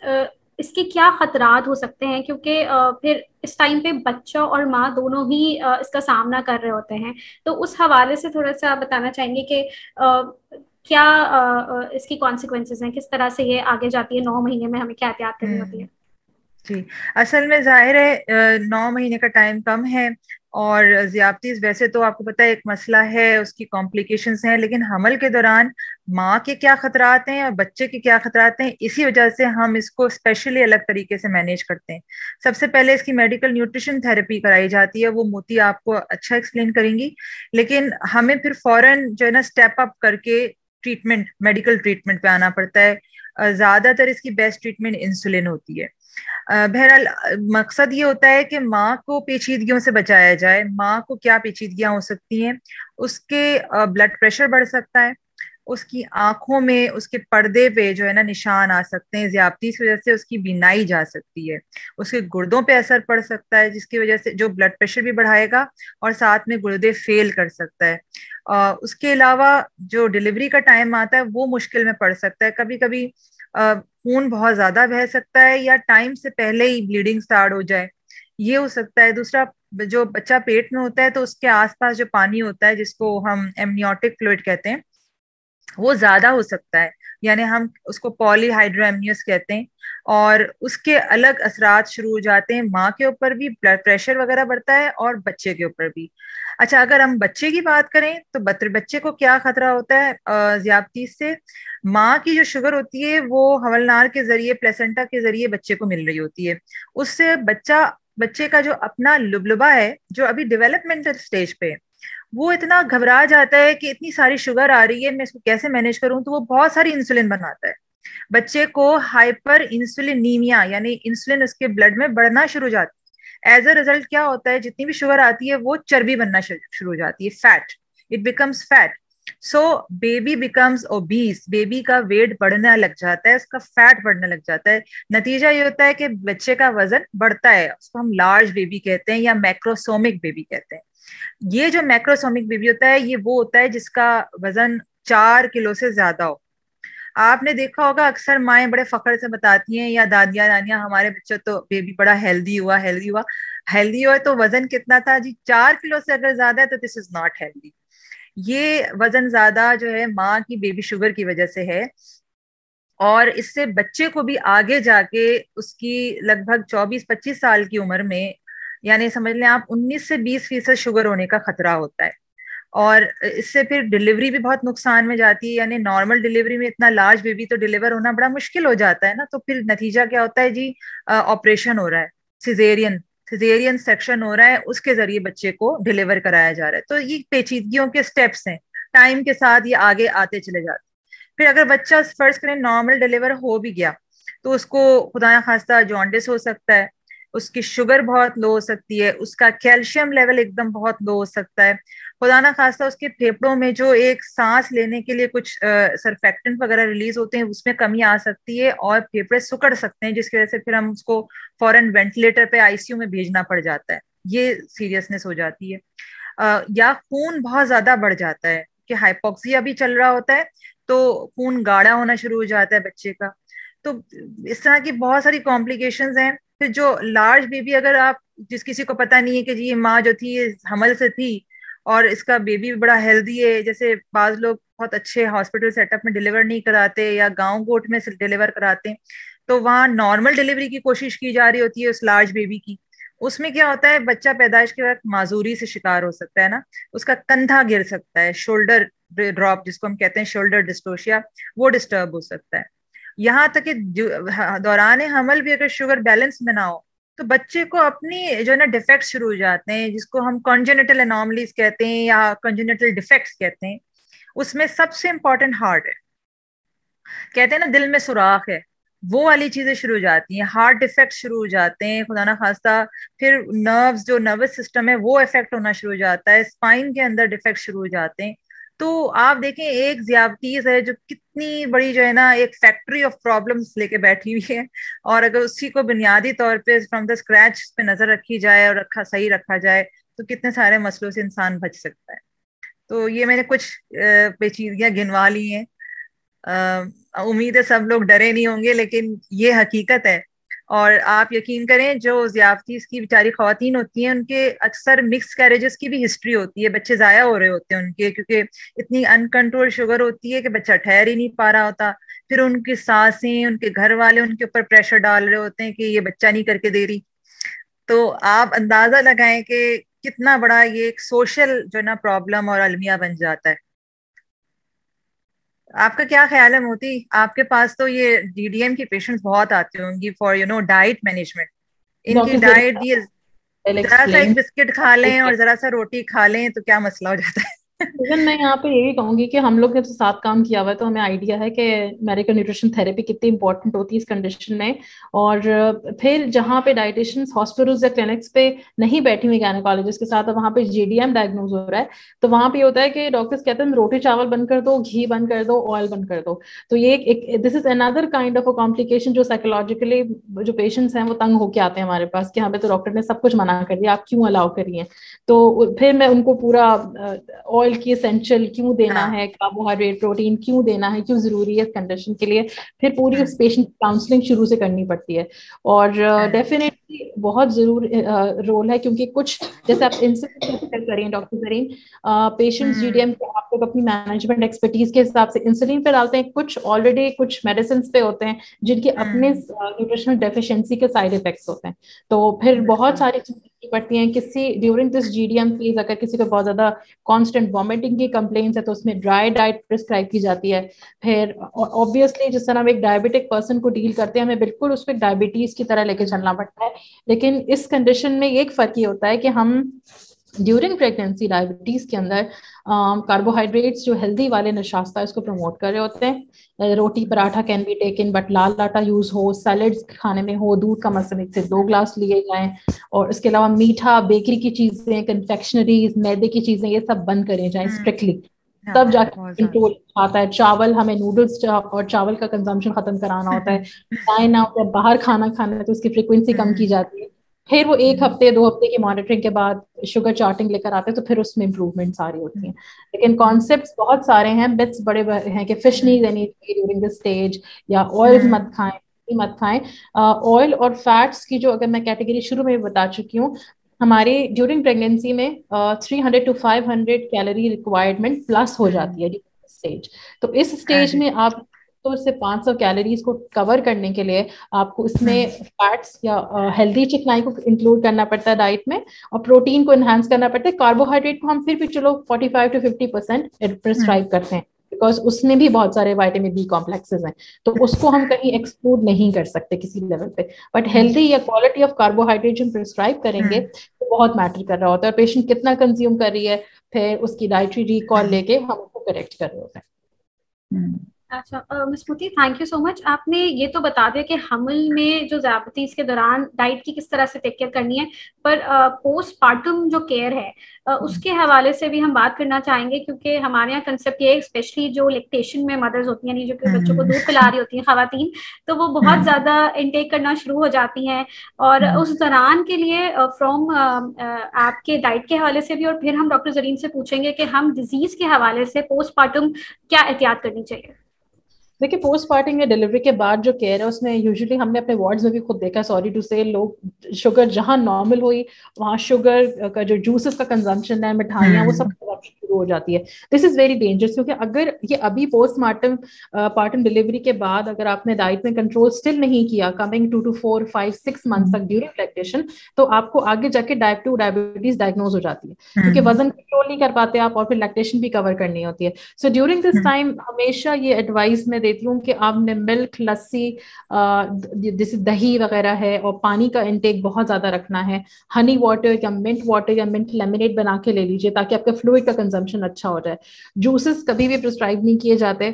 इसके क्या खतरात हो सकते हैं, क्योंकि फिर इस टाइम पे बच्चा और माँ दोनों ही इसका सामना कर रहे होते हैं। तो उस हवाले से थोड़ा सा आप बताना चाहेंगे कि क्या इसकी कॉन्सिक्वेंसेस हैं, किस तरह से ये आगे जाती है, 9 महीने में हमें क्या एहतियात करनी होती है? जी, असल में जाहिर है 9 महीने का टाइम कम है, और ज्यादतीज़ वैसे तो आपको पता है एक मसला है, उसकी कॉम्प्लिकेशंस हैं, लेकिन हमल के दौरान माँ के क्या खतरात हैं और बच्चे के क्या खतरात हैं, इसी वजह से हम इसको स्पेशली अलग तरीके से मैनेज करते हैं। सबसे पहले इसकी मेडिकल न्यूट्रिशन थेरेपी कराई जाती है, वो मोती आपको अच्छा एक्सप्लेन करेंगी। लेकिन हमें फिर फौरन जो है ना स्टेप अप करके ट्रीटमेंट, मेडिकल ट्रीटमेंट पे आना पड़ता है। ज्यादातर इसकी बेस्ट ट्रीटमेंट इंसुलिन होती है। बहरहाल मकसद ये होता है कि माँ को पेचीदगियों से बचाया जाए। माँ को क्या पेचीदगियां हो सकती हैं? उसके ब्लड प्रेशर बढ़ सकता है, उसकी आंखों में, उसके पर्दे पे जो है ना निशान आ सकते हैं, ज्यादती की वजह से उसकी बीनाई जा सकती है, उसके गुर्दों पे असर पड़ सकता है जिसकी वजह से जो ब्लड प्रेशर भी बढ़ाएगा और साथ में गुर्दे फेल कर सकता है। उसके अलावा जो डिलीवरी का टाइम आता है वो मुश्किल में पड़ सकता है। कभी कभी खून बहुत ज्यादा बह सकता है या टाइम से पहले ही ब्लीडिंग स्टार्ट हो जाए, ये हो सकता है। दूसरा, जो बच्चा पेट में होता है तो उसके आसपास जो पानी होता है जिसको हम एमनियोटिक फ्लूइड कहते हैं, वो ज्यादा हो सकता है, यानी हम उसको पॉलीहाइड्रोएमनियस कहते हैं, और उसके अलग असरात शुरू हो जाते हैं। माँ के ऊपर भी ब्लड प्रेशर वगैरह बढ़ता है और बच्चे के ऊपर भी। अच्छा, अगर हम बच्चे की बात करें तो बच्चे को क्या खतरा होता है ज्यादती से? माँ की जो शुगर होती है वो हवलनार के जरिए, प्लेसेंटा के जरिए बच्चे को मिल रही होती है। उससे बच्चे का जो अपना लुबलुबा है, जो अभी डेवलपमेंटल स्टेज पे है, वो इतना घबरा जाता है कि इतनी सारी शुगर आ रही है, मैं इसको कैसे मैनेज करूं, तो वो बहुत सारी इंसुलिन बनाता है। बच्चे को हाइपर इंसुलिनीमिया, यानी इंसुलिन उसके ब्लड में बढ़ना शुरू हो जाती है। एज अ रिजल्ट क्या होता है, जितनी भी शुगर आती है वो चर्बी बनना शुरू हो जाती है, fat, it becomes fat. So baby becomes obese, baby का वेट बढ़ने लग जाता है, उसका फैट बढ़ने लग जाता है। नतीजा ये होता है कि बच्चे का वजन बढ़ता है, उसको हम लार्ज बेबी कहते हैं या मैक्रोसोमिक बेबी कहते हैं। ये जो मैक्रोसोमिक बेबी होता है, ये वो होता है जिसका वजन 4 किलो से ज्यादा हो। आपने देखा होगा अक्सर माएं बड़े फख्र से बताती हैं, या दादियां नानियां, हमारे बच्चा तो बेबी बड़ा हेल्दी हुआ, हेल्दी हुआ। हेल्दी हुआ तो वजन कितना था जी? 4 किलो से अगर ज्यादा है तो दिस इज नॉट हेल्दी। ये वजन ज्यादा जो है माँ की बेबी शुगर की वजह से है, और इससे बच्चे को भी आगे जाके उसकी लगभग 24-25 साल की उम्र में, यानी समझ लें आप 19 से 20% शुगर होने का खतरा होता है। और इससे फिर डिलीवरी भी बहुत नुकसान में जाती है, यानी नॉर्मल डिलीवरी में इतना लार्ज बेबी तो डिलीवर होना बड़ा मुश्किल हो जाता है ना, तो फिर नतीजा क्या होता है जी? ऑपरेशन हो रहा है, सिजेरियन सिजेरियन सेक्शन हो रहा है, उसके जरिए बच्चे को डिलीवर कराया जा रहा है। तो ये पेचीदगियों के स्टेप्स हैं, टाइम के साथ ये आगे आते चले जाते हैं। फिर अगर बच्चा फर्ज करें नॉर्मल डिलीवर हो भी गया, तो उसको खुदा ना खास्ता जॉन्डिस हो सकता है, उसकी शुगर बहुत लो हो सकती है, उसका कैल्शियम लेवल एकदम बहुत लो हो सकता है, खुदा ना खास्ता उसके फेफड़ों में जो एक सांस लेने के लिए कुछ सरफेक्टेंट वगैरह रिलीज होते हैं उसमें कमी आ सकती है, और फेफड़े सिकुड़ सकते हैं, जिसकी वजह से फिर हम उसको फौरन वेंटिलेटर पे, आईसीयू में भेजना पड़ जाता है। ये सीरियसनेस हो जाती है। या खून बहुत ज्यादा बढ़ जाता है कि हाइपोक्सिया भी चल रहा होता है, तो खून गाढ़ा होना शुरू हो जाता है बच्चे का। तो इस तरह की बहुत सारी कॉम्प्लिकेशंस हैं। फिर जो लार्ज बेबी, अगर आप, जिस किसी को पता नहीं है कि जी ये माँ जो थी ये हमल से थी और इसका बेबी भी बड़ा हेल्दी है, जैसे बाज लोग बहुत अच्छे हॉस्पिटल सेटअप में डिलीवर नहीं कराते या गांव गोट में डिलीवर कराते हैं, तो वहाँ नॉर्मल डिलीवरी की कोशिश की जा रही होती है उस लार्ज बेबी की। उसमें क्या होता है, बच्चा पैदाइश के वक्त माजूरी से शिकार हो सकता है ना, उसका कंधा गिर सकता है, शोल्डर ड्रॉप जिसको हम कहते हैं, शोल्डर डिस्टोशिया, वो डिस्टर्ब हो सकता है। यहाँ तक कि दौरान हमल भी अगर शुगर बैलेंस में ना हो तो बच्चे को अपनी जो है ना डिफेक्ट शुरू हो जाते हैं, जिसको हम कॉन्जेनिटल एनॉमलीज कहते हैं या कॉन्जेनिटल डिफेक्ट्स कहते हैं। उसमें सबसे इंपॉर्टेंट हार्ट है। कहते हैं ना दिल में सुराख है, वो वाली चीजें शुरू हो जाती हैं, हार्ट डिफेक्ट शुरू हो जाते हैं, खुदा ना खास्ता। फिर नर्व्स, जो नर्वस सिस्टम है वो इफेक्ट होना शुरू हो जाता है, स्पाइन के अंदर डिफेक्ट शुरू हो जाते हैं। तो आप देखें एक ज्यादतीज है जो कितनी बड़ी जो है ना एक फैक्ट्री ऑफ प्रॉब्लम्स लेके बैठी हुई है, और अगर उसी को बुनियादी तौर पे फ्रॉम द स्क्रैच पे नजर रखी जाए और सही रखा जाए तो कितने सारे मसलों से इंसान बच सकता है। तो ये मैंने कुछ पेचीदगियां गिनवा ली हैं। उम्मीद है सब लोग डरे नहीं होंगे, लेकिन ये हकीकत है। और आप यकीन करें जो ज़ियाफ़तीस की बेचारी ख़वातीन होती हैं उनके अक्सर मिक्स कैरेजेस की भी हिस्ट्री होती है, बच्चे ज़ाया हो रहे होते हैं उनके, क्योंकि इतनी अनकंट्रोल शुगर होती है कि बच्चा ठहर ही नहीं पा रहा होता। फिर उनकी सासें, उनके घर वाले उनके ऊपर प्रेशर डाल रहे होते हैं कि ये बच्चा नहीं करके दे रही। तो आप अंदाजा लगाएं कि कितना बड़ा ये एक सोशल जो ना प्रॉब्लम और अलमिया बन जाता है। आपका क्या ख्याल है मोती, आपके पास तो ये डीडीएम की पेशेंट्स बहुत आती होंगी फॉर डाइट मैनेजमेंट। इनकी डाइट ये जरा सा एक बिस्किट खा लें और जरा सा रोटी खा लें तो क्या मसला हो जाता है। इवन मैं यहाँ पे यही कहूंगी कि हम लोग ने तो साथ काम किया हुआ है तो हमें आइडिया है कि मेडिकल न्यूट्रिशन थेरेपी कितनी इंपॉर्टेंट होती है इस कंडीशन में। और फिर जहाँ पे डाइटिशियंस हॉस्पिटल्स या क्लिनिक्स पे नहीं बैठी हुई गायनेकोलॉजिस्ट के साथ, वहाँ पे जीडीएम डायग्नोज हो रहा है, तो वहाँ पे होता है कि डॉक्टर्स कहते हैं रोटी चावल बंद कर दो, घी बंद कर दो, ऑयल बंद कर दो। तो ये एक this is another kind of a complication जो साइकोलॉजिकली जो पेशेंट्स हैं वो तंग होके आते हैं हमारे पास कि यहाँ पे तो डॉक्टर ने सब कुछ मना कर दिया, आप क्यों अलाउ करिए। तो फिर मैं उनको पूरा ऑयल की एसेंशियल क्यों देना है, कार्बोहाइड्रेट प्रोटीन क्यों देना है, क्यों जरूरी है इस कंडीशन के लिए, फिर पूरी उस पेशेंट की काउंसलिंग शुरू से करनी पड़ती है। और डेफिनेटली बहुत जरूर रोल है, क्योंकि कुछ जैसे आप इंसुलिन करें डॉक्टर जरीन, पेशेंट्स जीडीएम के आप लोग अपनी मैनेजमेंट एक्सपर्टीज के हिसाब से इंसुलिन पे डालते हैं, कुछ ऑलरेडी कुछ मेडिसिन पे होते हैं जिनके अपने न्यूट्रिशनल डेफिशिएंसी के साइड इफेक्ट्स होते हैं। तो फिर बहुत सारी चीजें पड़ती हैं। किसी ड्यूरिंग दिस जीडीएम फेज अगर किसी को बहुत ज्यादा कांस्टेंट वॉमिटिंग की कंप्लेंट्स है तो उसमें ड्राई डाइट प्रिस्क्राइब की जाती है। फिर ऑब्वियसली जिस तरह हम एक डायबिटिक पर्सन को डील करते हैं हमें बिल्कुल उसको डायबिटीज की तरह लेके चलना पड़ता है, लेकिन इस कंडीशन में एक फर्क ये होता है कि हम ड्यूरिंग प्रेगनेंसी डायबिटीज के अंदर कार्बोहाइड्रेट्स जो हेल्दी वाले नशास्ता इसको प्रमोट कर रहे होते हैं। Roti paratha can be taken but लाल आटा यूज हो, सैलेड्स खाने में हो, दूध का मसलन 1 से 2 ग्लास लिए जाएं, और इसके अलावा मीठा, बेकरी की चीजें, कन्फेक्शनरीज, मैदे की चीजें ये सब बंद करें जाएं स्ट्रिक्टली, तब जाके कंट्रोल आता है। चावल, हमें नूडल्स और चावल का कंजम्पशन खत्म कराना होता है। चाहे ना बाहर खाना खाना है तो उसकी फ्रीक्वेंसी कम की जाती है। फिर वो 1 हफ्ते 2 हफ्ते की मॉनिटरिंग के बाद शुगर चार्टिंग लेकर आते हैं तो फिर उसमें इंप्रूवमेंट सारी होती हैं। लेकिन कॉन्सेप्ट्स बहुत सारे हैं, बिट्स बड़े हैं कि फिश नहीं देनी चाहिए ड्यूरिंग दिस स्टेज, या ऑयल्स मत खाएं। ऑयल और फैट्स की जो अगर मैं कैटेगरी शुरू में बता चुकी हूँ, हमारे ड्यूरिंग प्रेगनेंसी में 300 to 500 कैलोरी रिक्वायरमेंट प्लस हो जाती है स्टेज। तो इस स्टेज में आप तो इससे 500 कैलोरीज को कवर करने के लिए आपको इसमें फैट्स या हेल्दी चिकनाई को इंक्लूड करना पड़ता है डाइट में, और प्रोटीन को एनहांस करना पड़ता है। कार्बोहाइड्रेट को हम फिर भी चलो 45 to 50% प्रिस्क्राइब करते हैं, बिकॉज उसमें भी बहुत सारे विटामिन बी कॉम्प्लेक्सेस हैं, तो उसको हम कहीं एक्सक्लूड नहीं कर सकते किसी लेवल पे। बट हेल्दी या क्वालिटी ऑफ कार्बोहाइड्रेट जो प्रिस्क्राइब करेंगे तो बहुत मैटर कर रहा होता है, और पेशेंट कितना कंज्यूम कर रही है, फिर उसकी डाइटरी रिकॉल लेके हम उसको करेक्ट कर रहे होते हैं। अच्छा मिस मोती, थैंक यू सो मच। आपने ये तो बता दिया कि हमल में जो ज़्यादतीज़ के दौरान डाइट की किस तरह से टेक केयर करनी है, पर पोस्टपार्टम जो केयर है उसके हवाले से भी हम बात करना चाहेंगे, क्योंकि हमारे यहाँ कंसेप्ट ये है, स्पेशली जो लैक्टेशन में मदर्स होती हैं, जो कि बच्चों को दूध पिला रही होती हैं खवातीन, तो वो बहुत ज़्यादा इनटेक करना शुरू हो जाती हैं, और उस दौरान के लिए फ्रॉम आपके डाइट के हवाले से भी, और फिर हम डॉक्टर जरीन से पूछेंगे कि हम डिजीज़ के हवाले से पोस्टपार्टम क्या एहतियात करनी चाहिए। देखिए, पोस्टपार्टम या डिलीवरी के बाद जो केयर है उसमें यूजुअली हमने अपने वार्ड्स में भी खुद देखा, सॉरी टू से, लोग शुगर जहां नॉर्मल हुई वहां शुगर का जो जूसेस का कंजम्पशन है, मिठाइयाँ, वो सब शुरू हो जाती है। दिस इज वेरी डेंजरस, क्योंकि अगर ये अभी पार्टम डिलीवरी के बाद अगर आपने डाइट में कंट्रोल स्टिल नहीं किया कमिंग 2 to 4, 5, 6 मंथ्स तक ड्यूरिंग लैक्टेशन, तो आपको आगे जाके टाइप 2 डायबिटीज डायग्नोज हो जाती है, क्योंकि वजन कंट्रोल नहीं कर पाते आप, और फिर लैक्टेशन भी कवर करनी होती है। सो ड्यूरिंग दिस टाइम हमेशा ये एडवाइस में देती हूँ कि आपने मिल्क, लस्सी, जैसे दही वगैरह है, और पानी का इंटेक बहुत ज्यादा रखना है। हनी वाटर या मिंट लेमनेड बना के ले लीजिए ताकि आपका फ्लूइड का कंजम्पशन अच्छा हो जाए। जूसेस कभी भी प्रिस्क्राइब नहीं किए जाते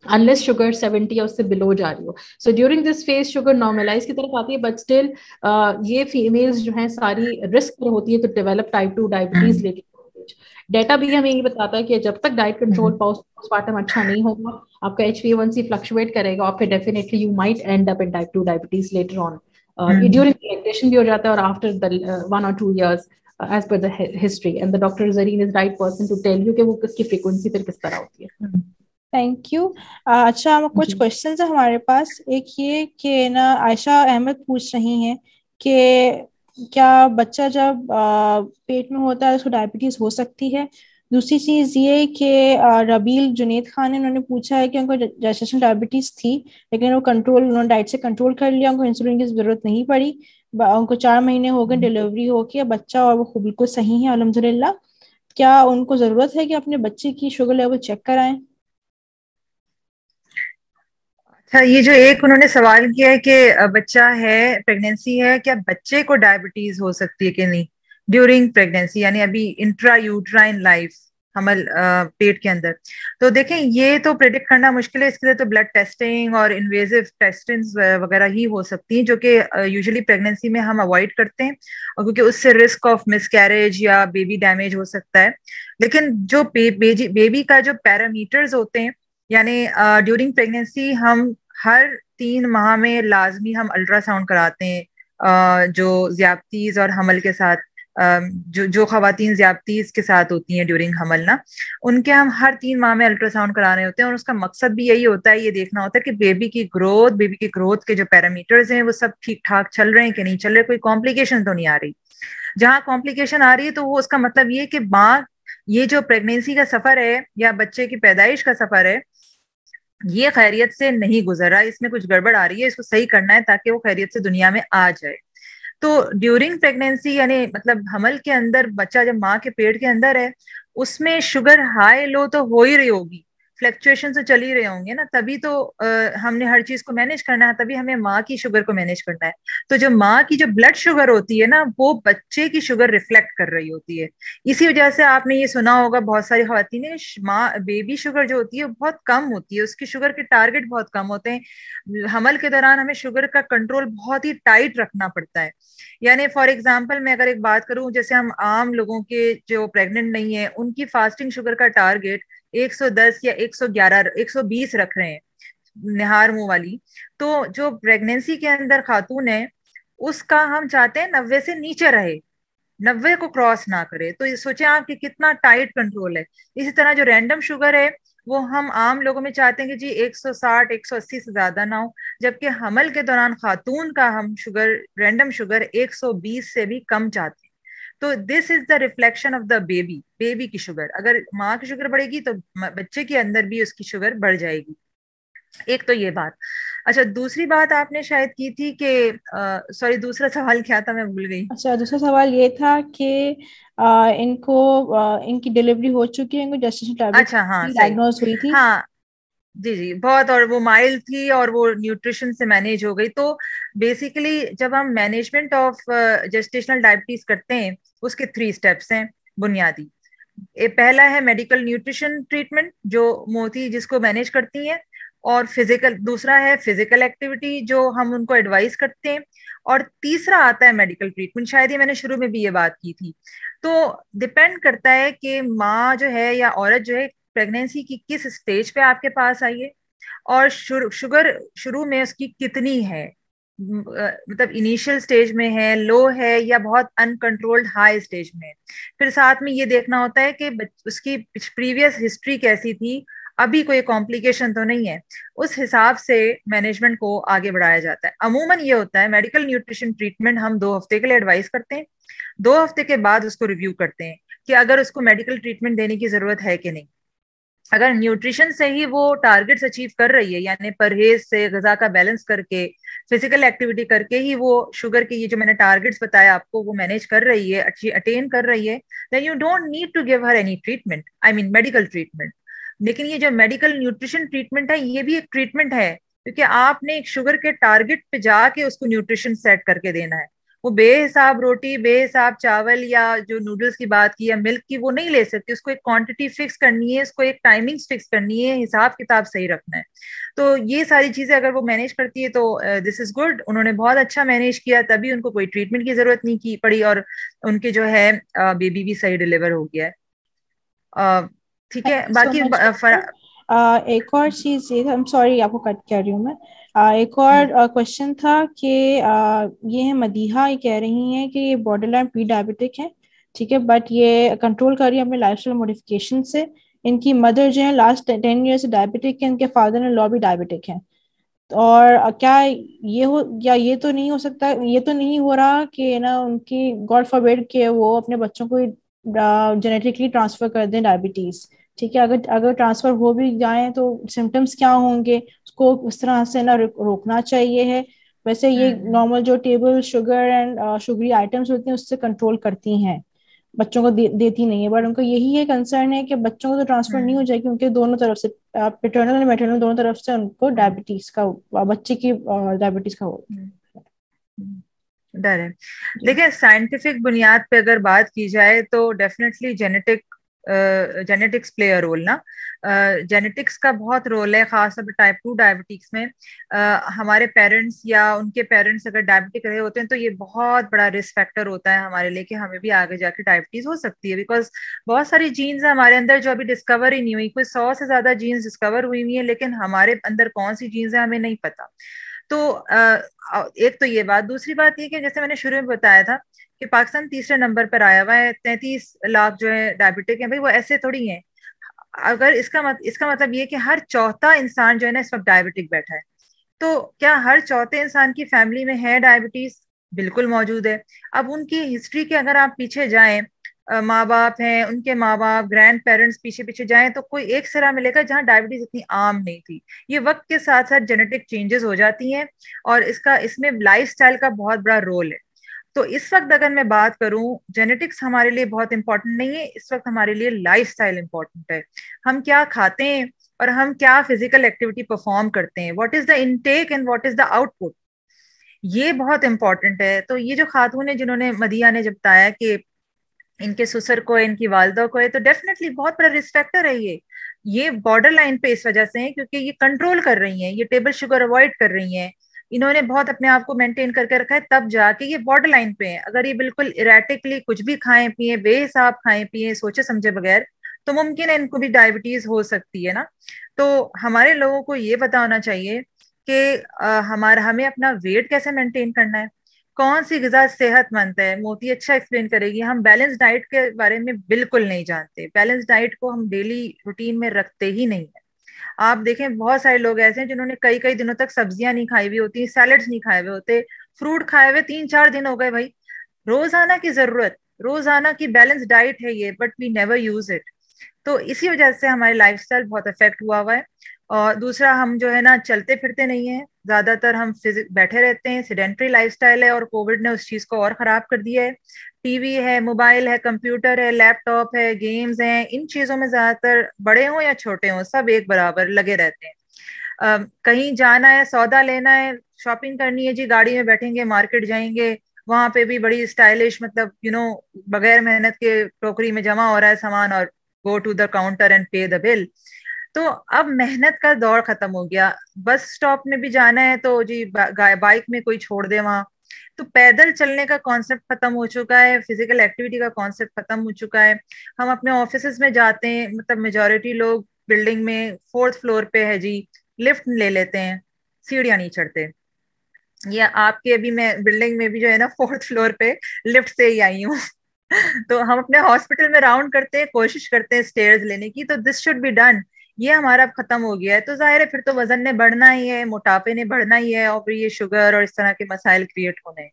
अनलेस शुगर 70 या उससे बिलो जा रही हो। So during this phase sugar normalize की तरफ आती है, बट स्टिल ये फीमेल्स जो हैं सारी रिस्क पर होती है तो डेवलप टाइप 2 डायबिटीज लेके। डेटा भी हमें ये बताता है कि जब तक डाइट कंट्रोल पोस्टपार्टम अच्छा नहीं होगा, आपका HbA1c फ्लक्चुएट करेगा, और फिर definitely you might and up in type 2 diabetes later on. During lactation भी हो जाता है, और after the 1 or 2 years as per the history, and the Dr. Zareen is right person to tell you कि वो किसकी फ्रीक्वेंसी फिर किस तरह होती है। Thank you. अच्छा, हम कुछ क्वेश्चंस है हमारे पास। एक ये कि ना आयशा अहमद पूछ रही हैं कि क्या बच्चा जब पेट में होता है उसको डायबिटीज हो सकती है। दूसरी चीज ये कि रबील जुनेद खान ने उन्होंने पूछा है कि उनको जेस्टेशनल डायबिटीज थी लेकिन वो कंट्रोल, उन्होंने डाइट से कंट्रोल कर लिया, उनको इंसुलिन की जरूरत नहीं पड़ी। उनको 4 महीने हो गए डिलीवरी होके बच्चा, और वो बिल्कुल सही है अल्हम्दुलिल्लाह। क्या उनको जरूरत है कि अपने बच्चे की शुगर लेवल चेक कराएं? अच्छा, ये जो एक उन्होंने सवाल किया है कि बच्चा है, प्रेगनेंसी है, क्या बच्चे को डायबिटीज हो सकती है कि नहीं ड्यूरिंग प्रेगनेंसी, यानी अभी इंट्रा यूट्राइन लाइफ, हमल पेट के अंदर। तो देखें, ये तो प्रिडिक्ट करना मुश्किल है। इसके लिए तो ब्लड टेस्टिंग और इन्वेजिव टेस्टिंग वगैरह ही हो सकती हैं, जो कि यूजुअली प्रेगनेंसी में हम अवॉइड करते हैं, और क्योंकि उससे रिस्क ऑफ मिसकैरेज या बेबी डैमेज हो सकता है। लेकिन जो बेबी का जो पैरामीटर्स होते हैं, यानी ड्यूरिंग प्रेगनेंसी हम हर 3 माह में लाजमी हम अल्ट्रासाउंड कराते हैं। जो ज्यादतीज और हमल के साथ, जो जो खवातीन ज्यादतीज के साथ होती हैं ड्यूरिंग हमल ना, उनके हम हर 3 माह में अल्ट्रासाउंड करा रहे होते हैं। और उसका मकसद भी यही होता है, ये देखना होता है कि बेबी की ग्रोथ के जो पैरामीटर्स हैं वो सब ठीक ठाक चल रहे हैं कि नहीं चल रहे, कोई कॉम्प्लिकेशन तो नहीं आ रही। जहाँ कॉम्प्लिकेशन आ रही है तो वो उसका मतलब ये कि माँ, ये जो प्रेगनेंसी का सफर है या बच्चे की पैदाइश का सफर है, ये खैरियत से नहीं गुजर रहा, इसमें कुछ गड़बड़ आ रही है, इसको सही करना है ताकि वो खैरियत से दुनिया में आ जाए। तो ड्यूरिंग प्रेगनेंसी, यानी मतलब हमल के अंदर बच्चा जब माँ के पेट के अंदर है, उसमें शुगर हाई लो तो हो ही रही होगी, फ्लक्चुएशन तो चल ही रहे होंगे ना, तभी तो हमने हर चीज को मैनेज करना है, तभी हमें माँ की शुगर को मैनेज करना है। तो जो माँ की जो ब्लड शुगर होती है ना, वो बच्चे की शुगर रिफ्लेक्ट कर रही होती है। इसी वजह से आपने ये सुना होगा, बहुत सारी खवातीन, माँ बेबी शुगर जो होती है बहुत कम होती है, उसकी शुगर के टारगेट बहुत कम होते हैं। हमल के दौरान हमें शुगर का कंट्रोल बहुत ही टाइट रखना पड़ता है। यानी फॉर एग्जाम्पल मैं अगर एक बात करूं, जैसे हम आम लोगों के जो प्रेग्नेंट नहीं है उनकी फास्टिंग शुगर का टारगेट 110 या 111 120 रख रहे हैं, निहार मुंह वाली। तो जो प्रेगनेंसी के अंदर खातून है, उसका हम चाहते हैं 90 से नीचे रहे, 90 को क्रॉस ना करे। तो ये सोचे आप कि कितना टाइट कंट्रोल है। इसी तरह जो रैंडम शुगर है, वो हम आम लोगों में चाहते हैं कि जी 160 180 से ज्यादा ना हो, जबकि हमल के दौरान खातून का हम शुगर, रैंडम शुगर 120 से भी कम चाहते हैं। तो this is the reflection of the baby की शुगर। अगर माँ की शुगर बढ़ेगी तो बच्चे के अंदर भी उसकी शुगर बढ़ जाएगी। एक तो ये बात। अच्छा, दूसरी बात आपने शायद की थी कि सॉरी, दूसरा सवाल क्या था, मैं भूल गई। अच्छा, दूसरा सवाल ये था कि इनको इनकी डिलीवरी हो चुकी है, इनको जेस्टेशनल अच्छा, हाँ, डायबिटीज सही। डायग्नोज हुई थी। हाँ जी जी, बहुत, और वो माइल्ड थी और वो न्यूट्रिशन से मैनेज हो गई। तो बेसिकली जब हम मैनेजमेंट ऑफ जेस्टेशनल डायबिटीज करते हैं, उसके 3 स्टेप्स हैं बुनियादी। पहला है मेडिकल न्यूट्रिशन ट्रीटमेंट, जो मोती जिसको मैनेज करती हैं, और फिजिकल, दूसरा है फिजिकल एक्टिविटी जो हम उनको एडवाइस करते हैं, और तीसरा आता है मेडिकल ट्रीटमेंट। शायद ये मैंने शुरू में भी ये बात की थी। तो डिपेंड करता है कि माँ जो है या औरत जो है प्रेगनेंसी की किस स्टेज पे आपके पास आई है, और शुगर शुरू में उसकी कितनी है, मतलब इनिशियल स्टेज में है, लो है, या बहुत अनकंट्रोल्ड हाई स्टेज में है। फिर साथ में ये देखना होता है कि उसकी प्रीवियस हिस्ट्री कैसी थी, अभी कोई कॉम्प्लिकेशन तो नहीं है। उस हिसाब से मैनेजमेंट को आगे बढ़ाया जाता है। अमूमन ये होता है, मेडिकल न्यूट्रिशन ट्रीटमेंट हम 2 हफ्ते के लिए एडवाइस करते हैं, 2 हफ्ते के बाद उसको रिव्यू करते हैं कि अगर उसको मेडिकल ट्रीटमेंट देने की जरूरत है कि नहीं। अगर न्यूट्रिशन से ही वो टारगेट्स अचीव कर रही है, यानी परहेज से, गजा का बैलेंस करके, फिजिकल एक्टिविटी करके ही वो शुगर के ये जो मैंने टारगेट्स बताया आपको वो मैनेज कर रही है, अच्छी अटेन कर रही है, then you don't need to give her any treatment, I mean medical treatment. लेकिन ये जो मेडिकल न्यूट्रिशन ट्रीटमेंट है, ये भी एक ट्रीटमेंट है, क्योंकि आपने एक शुगर के टारगेट पे जाके उसको न्यूट्रिशन सेट करके देना है। वो बेहिसाब रोटी, बेहिसाब चावल, या जो नूडल्स की बात की या मिल्क की, वो नहीं ले सकती। उसको एक क्वांटिटी फिक्स करनी है, उसको एक टाइमिंग फिक्स करनी है, हिसाब किताब सही रखना है। तो ये सारी चीजें अगर वो मैनेज करती है तो दिस इज गुड। उन्होंने बहुत अच्छा मैनेज किया, तभी उनको कोई ट्रीटमेंट की जरूरत नहीं की पड़ी, और उनके जो है बेबी भी सही डिलीवर हो गया है। ठीक है, बाकी एक और चीज ये था, I'm सॉरी आपको कट कर रही हूँ मैं। एक और क्वेश्चन था कि ये है मदीहा, ये कह रही हैं कि ये बॉर्डर लाइन प्री डायबिटिक है, ठीक है, बट ये कंट्रोल कर रही है अपने लाइफस्टाइल मॉडिफिकेशन से। इनकी मदर जो है लास्ट 10 ईयर से डायबिटिक है, इनके फादर इन लॉ भी डायबिटिक है। और क्या ये हो, या ये तो नहीं हो सकता, ये तो नहीं हो रहा कि ना उनकी गॉड फॉरबिड के वो अपने बच्चों को जेनेटिकली ट्रांसफर कर दें डायबिटीज। ठीक है, अगर अगर ट्रांसफर हो भी जाए तो सिम्टम्स क्या होंगे, उसको उस तरह से ना रोकना चाहिए है। वैसे ये नॉर्मल जो table sugar and sugary items होती हैं उससे कंट्रोल करती हैं, बच्चों को देती नहीं है। बट उनको यही है कंसर्न है कि बच्चों को तो ट्रांसफर नहीं हो जाए, क्योंकि दोनों तरफ से पैटर्नल एंड मैटरनल दोनों तरफ से उनको डायबिटीज का, बच्चे की डायबिटीज का हो डर है। देखिए साइंटिफिक बुनियाद पे अगर बात की जाए तो definitely genetics play a role ना। जेनेटिक्स का बहुत रोल है, खासतौर पर टाइप 2 डायबिटीज में। हमारे पेरेंट्स या उनके पेरेंट्स अगर डायबिटिक रहे होते हैं तो ये बहुत बड़ा रिस्क फैक्टर होता है हमारे लिए कि हमें भी आगे जाके डायबिटीज हो सकती है। बिकॉज बहुत सारी जीन्स है हमारे अंदर जो अभी डिस्कवर ही नहीं हुई, कोई 100 से ज्यादा जीन्स डिस्कवर हुई हुई है, लेकिन हमारे अंदर कौन सी जीन्स है हमें नहीं पता। तो एक तो ये बात। दूसरी बात ये कि जैसे मैंने शुरू में बताया था कि पाकिस्तान तीसरे नंबर पर आया हुआ है, 33 लाख जो है डायबिटिक है। भाई वो ऐसे थोड़ी है, अगर इसका मतलब ये कि हर चौथा इंसान जो है ना इस वक्त डायबिटिक बैठा है। तो क्या हर चौथे इंसान की फैमिली में है डायबिटीज? बिल्कुल मौजूद है। अब उनकी हिस्ट्री के अगर आप पीछे जाएं, माँ बाप हैं, उनके माँ बाप, ग्रैंड पेरेंट्स पीछे पीछे जाएं तो कोई एक सिरा मिलेगा जहाँ डायबिटीज इतनी आम नहीं थी। ये वक्त के साथ साथ जेनेटिक चेंजेस हो जाती हैं और इसमें लाइफस्टाइल का बहुत बड़ा रोल है। तो इस वक्त अगर मैं बात करूं, जेनेटिक्स हमारे लिए बहुत इंपॉर्टेंट नहीं है, इस वक्त हमारे लिए लाइफस्टाइल इंपॉर्टेंट है। हम क्या खाते हैं और हम क्या फिजिकल एक्टिविटी परफॉर्म करते हैं, what is the intake and what is the output, ये बहुत इंपॉर्टेंट है। तो ये जो खातून है जिन्होंने, मदिया ने जब बताया कि इनके ससुर को, इनकी वालदा को है, तो डेफिनेटली बहुत बड़ा रिस्क फैक्टर है ये बॉर्डर लाइन पे इस वजह से है क्योंकि ये कंट्रोल कर रही हैं, ये टेबल शुगर अवॉइड कर रही हैं, इन्होंने बहुत अपने आप को मेंटेन करके रखा है, तब जाके ये बॉर्डर लाइन पे है। अगर ये बिल्कुल इरेटिकली कुछ भी खाएं पिए, बेहिसाब खाएं पिए, सोचे समझे बगैर, तो मुमकिन है इनको भी डायबिटीज हो सकती है ना। तो हमारे लोगों को ये पता होना चाहिए कि हमें अपना वेट कैसे मेंटेन करना है, कौन सी ग़िज़ा सेहतमंद है। मोती अच्छा एक्सप्लेन करेगी। हम बैलेंस डाइट के बारे में बिल्कुल नहीं जानते, बैलेंस डाइट को हम डेली रूटीन में रखते ही नहीं है। आप देखें बहुत सारे लोग ऐसे हैं जिन्होंने कई कई दिनों तक सब्जियां नहीं खाई हुई होती, सैलड्स नहीं खाए हुए होते, फ्रूट खाए हुए 3-4 दिन हो गए। भाई रोजाना की जरूरत, रोजाना की बैलेंस डाइट है ये, but we never use it. तो इसी वजह से हमारे लाइफस्टाइल बहुत अफेक्ट हुआ है। और दूसरा, हम जो है ना चलते फिरते नहीं है, ज्यादातर हम बैठे रहते हैं, सेडेंट्री लाइफस्टाइल है, और कोविड ने उस चीज को और खराब कर दिया है। टीवी है, मोबाइल है, कंप्यूटर है, लैपटॉप है, गेम्स हैं, इन चीजों में ज्यादातर बड़े हों या छोटे हों सब एक बराबर लगे रहते हैं। कहीं जाना है, सौदा लेना है, शॉपिंग करनी है जी, गाड़ी में बैठेंगे, मार्केट जाएंगे, वहां पे भी बड़ी स्टाइलिश, मतलब बगैर मेहनत के टोकरी में जमा हो रहा है सामान, और go to the counter and pay the bill. तो अब मेहनत का दौर खत्म हो गया। बस स्टॉप में भी जाना है तो जी बाइक में कोई छोड़ दे वहां। तो पैदल चलने का कॉन्सेप्ट खत्म हो चुका है, फिजिकल एक्टिविटी का कॉन्सेप्ट खत्म हो चुका है। हम अपने ऑफिसेज में जाते हैं, मतलब मेजोरिटी लोग बिल्डिंग में 4th फ्लोर पे है जी, लिफ्ट ले लेते हैं, सीढ़ियां नहीं चढ़ते। या आपके, अभी मैं बिल्डिंग में भी जो है ना 4th फ्लोर पे लिफ्ट से ही आई हूँ। तो हम अपने हॉस्पिटल में राउंड करते हैं, कोशिश करते हैं स्टेयर्स लेने की। तो दिस शुड बी डन। ये हमारा अब खत्म हो गया है। तो जाहिर है फिर तो वजन ने बढ़ना ही है, मोटापे ने बढ़ना ही है, और फिर ये शुगर और इस तरह के मसाइल क्रिएट होने हैं।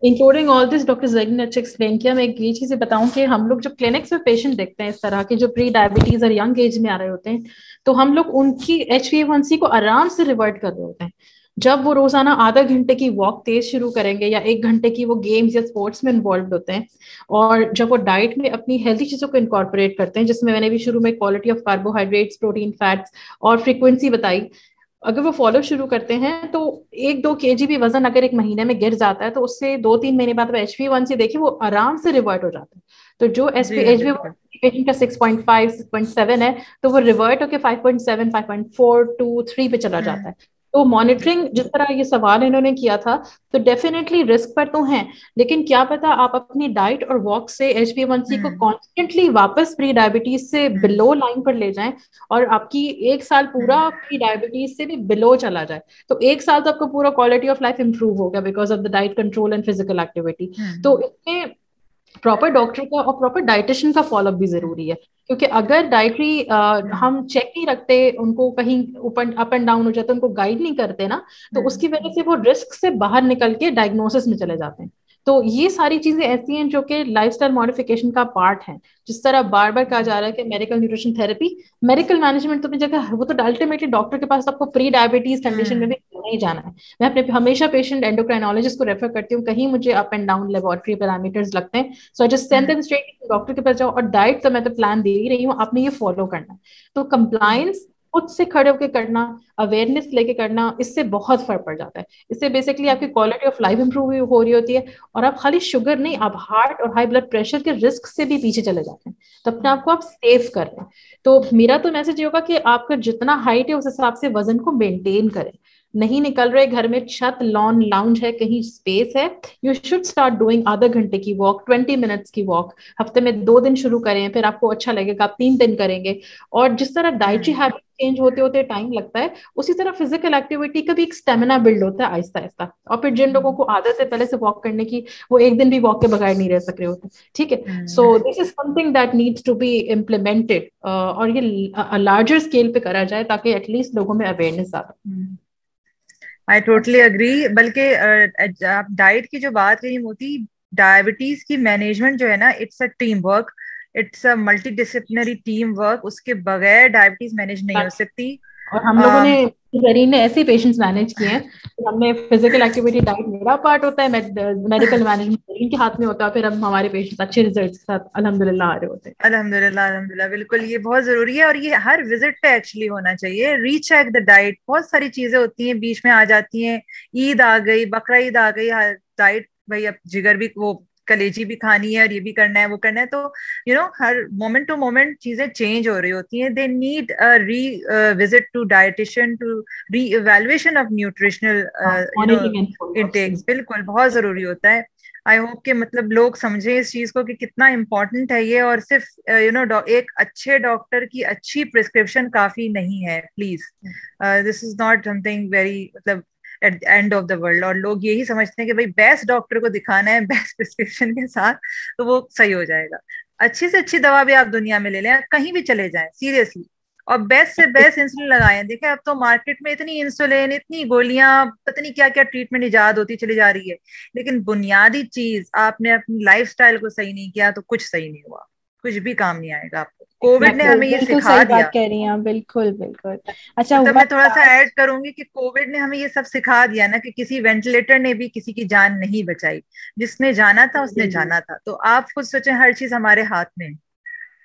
Including all this, doctor zag ने अच्छा एक्सप्लेन किया। मैं एक ये चीज़ बताऊं कि हम लोग जो क्लिनिक्स में पेशेंट देखते हैं इस तरह के जो प्री डायबिटीज और यंग एज में आ रहे होते हैं, तो हम लोग उनकी HbA1c को आराम से रिवर्ट कर रहे होते हैं। जब वो रोजाना आधा घंटे की वॉक तेज शुरू करेंगे या 1 घंटे की वो गेम्स या स्पोर्ट्स में इन्वॉल्व होते हैं, और जब वो डाइट में अपनी हेल्थी चीजों को इनकॉर्पोरेट करते हैं, जिसमें मैंने भी शुरू में quality of carbohydrates, protein, fats और फ्रीक्वेंसी बताई, अगर वो फॉलो शुरू करते हैं तो 1-2 kg भी वजन अगर 1 महीने में गिर जाता है तो उससे 2-3 महीने बाद HbA1c देखिए वो आराम से रिवर्ट हो जाता है। तो जो HbA1c पेशेंट का 6.5, 6.7 है, तो वो रिवर्ट होकर 5.7, 5.4, 2, 3 पे चला जाता है। तो मॉनिटरिंग, जिस तरह ये सवाल इन्होंने किया था, तो डेफिनेटली रिस्क पर तो हैं, लेकिन क्या पता आप अपनी डाइट और वॉक से HbA1c को कॉन्स्टेंटली वापस प्री डायबिटीज से बिलो लाइन पर ले जाएं, और आपकी 1 साल पूरा प्री डायबिटीज से भी बिलो चला जाए। तो 1 साल तो आपका पूरा क्वालिटी ऑफ लाइफ इंप्रूव होगा because of the diet control and physical activity. तो इसमें प्रॉपर डॉक्टर का और प्रॉपर डाइटिशियन का फॉलोअप भी जरूरी है, क्योंकि अगर डाइटरी हम चेक नहीं रखते, उनको कहीं ऊपर अप एंड डाउन हो जाता है, उनको गाइड नहीं करते ना, तो उसकी वजह से वो रिस्क से बाहर निकल के डायग्नोसिस में चले जाते हैं। तो ये सारी चीजें ऐसी हैं जो कि लाइफस्टाइल मॉडिफिकेशन का पार्ट है। जिस तरह बार बार कहा जा रहा है कि medical nutrition therapy, medical management तो अपनी जगह, वो तो अल्टीमेटली डॉक्टर के पास आपको प्री डायबिटीज कंडीशन में भी नहीं जाना है। मैं अपने हमेशा पेशेंट एंडोक्राइनोलॉजिस्ट को रेफर करती हूँ, कहीं मुझे up and down laboratory parameters लगते हैं, so I just send them straight doctor के पास जाओ। और डाइट तो मैं तो प्लान दे ही रही हूँ, आपने ये फॉलो करना है। तो कंप्लायंस खुद से खड़े होकर करना, अवेयरनेस लेके करना, इससे बहुत फर्क पड़ जाता है। इससे बेसिकली आपकी क्वालिटी ऑफ लाइफ इंप्रूव हो रही होती है, और आप खाली शुगर नहीं, आप हार्ट और हाई ब्लड प्रेशर के रिस्क से भी पीछे चले जाते हैं। तो अपने आप को आप सेफ कर रहे हैं। तो मेरा तो मैसेज ये होगा कि आपका जितना हाइट है उस हिसाब से वजन को मेंटेन करें। नहीं निकल रहे, घर में छत, लॉन, लाउंज है, कहीं स्पेस है, यू शुड स्टार्ट डूइंग आधा घंटे की वॉक, 20 मिनट्स की वॉक। हफ्ते में 2 दिन शुरू करें, फिर आपको अच्छा लगेगा, आप 3 दिन करेंगे। और जिस तरह डाइटरी हैबिट चेंज होते होते टाइम लगता है, उसी तरह फिजिकल एक्टिविटी का भी एक स्टेमिना बिल्ड होता है आहिस्ता आहिस्ता। और फिर जिन लोगों को आदत है पहले से वॉक करने की, वो एक दिन भी वॉक के बगैर नहीं रह सक रहे होते। ठीक है, so this is something that needs to be implemented, और ये लार्जर स्केल पे करा जाए ताकि एटलीस्ट लोगों में अवेयरनेस आ। I totally agree. बल्कि आप डाइट की जो बात कही मोती, डायबिटीज की मैनेजमेंट जो है ना, it's a team work, it's a multi disciplinary team work. उसके बगैर डायबिटीज मैनेज नहीं हो सकती। और हम लोगों ने जरीन ने ऐसे पेशेंट्स मैनेज किए हैं। तो हमने फिजिकल एक्टिविटी, डाइट मेरा पार्ट होता है, मेडिकल मैनेजमेंट जरीन के हाथ में होता है, फिर हम हमारे पेशेंट्स अच्छे रिजल्ट्स के साथ अल्हम्दुलिल्लाह आ रहे होते हैं। अल्हम्दुलिल्लाह, अल्हम्दुलिल्लाह, बिल्कुल ये बहुत जरूरी है। और ये हर विजिट पे एक्चुअली होना चाहिए। रीचेक द डाइट, बहुत सारी चीजें होती हैं बीच में आ जाती हैं, ईद आ गई, बकरा ईद आ गई, डाइट भाई अब जिगर भी, वो कलेजी भी खानी है और ये भी करना है, वो करना है। तो हर मोमेंट टू मोमेंट चीजें चेंज हो रही होती हैं। They need a revisit to dietitian, to reevaluation of nutritional intakes. बिल्कुल बहुत जरूरी होता है। आई होप कि मतलब लोग समझे इस चीज को कि कितना इम्पोर्टेंट है ये। और सिर्फ एक अच्छे डॉक्टर की अच्छी प्रिस्क्रिप्शन काफी नहीं है, please. This is not something very, मतलब at the end of the world. और लोग यही समझते हैं कि भाई बेस्ट डॉक्टर को दिखाना है बेस्ट प्रिस्क्रिप्शन के साथ, तो वो सही हो जाएगा। अच्छी से अच्छी दवा भी आप दुनिया में ले लें, कहीं भी चले जाएं, सीरियसली, और बेस्ट से बेस्ट इंसुलिन लगाएं। देखें अब तो मार्केट में इतनी इंसुलिन, इतनी गोलियां, पता नहीं क्या क्या ट्रीटमेंट इजाद होती चली जा रही है, लेकिन बुनियादी चीज आपने अपनी लाइफस्टाइल को सही नहीं किया तो कुछ सही नहीं हुआ, कुछ भी काम नहीं आएगा आपको। कोविड ने हमें ये सिखा दिया। बात कह रही हैं, बिल्कुल बिल्कुल। अच्छा, तो मैं थोड़ा सा ऐड करूंगी कि कोविड ने हमें ये सब सिखा दिया ना, कि किसी वेंटिलेटर ने भी किसी की जान नहीं बचाई। जिसने जाना था उसने जाना था। तो आप खुद सोचें, हर चीज हमारे हाथ में।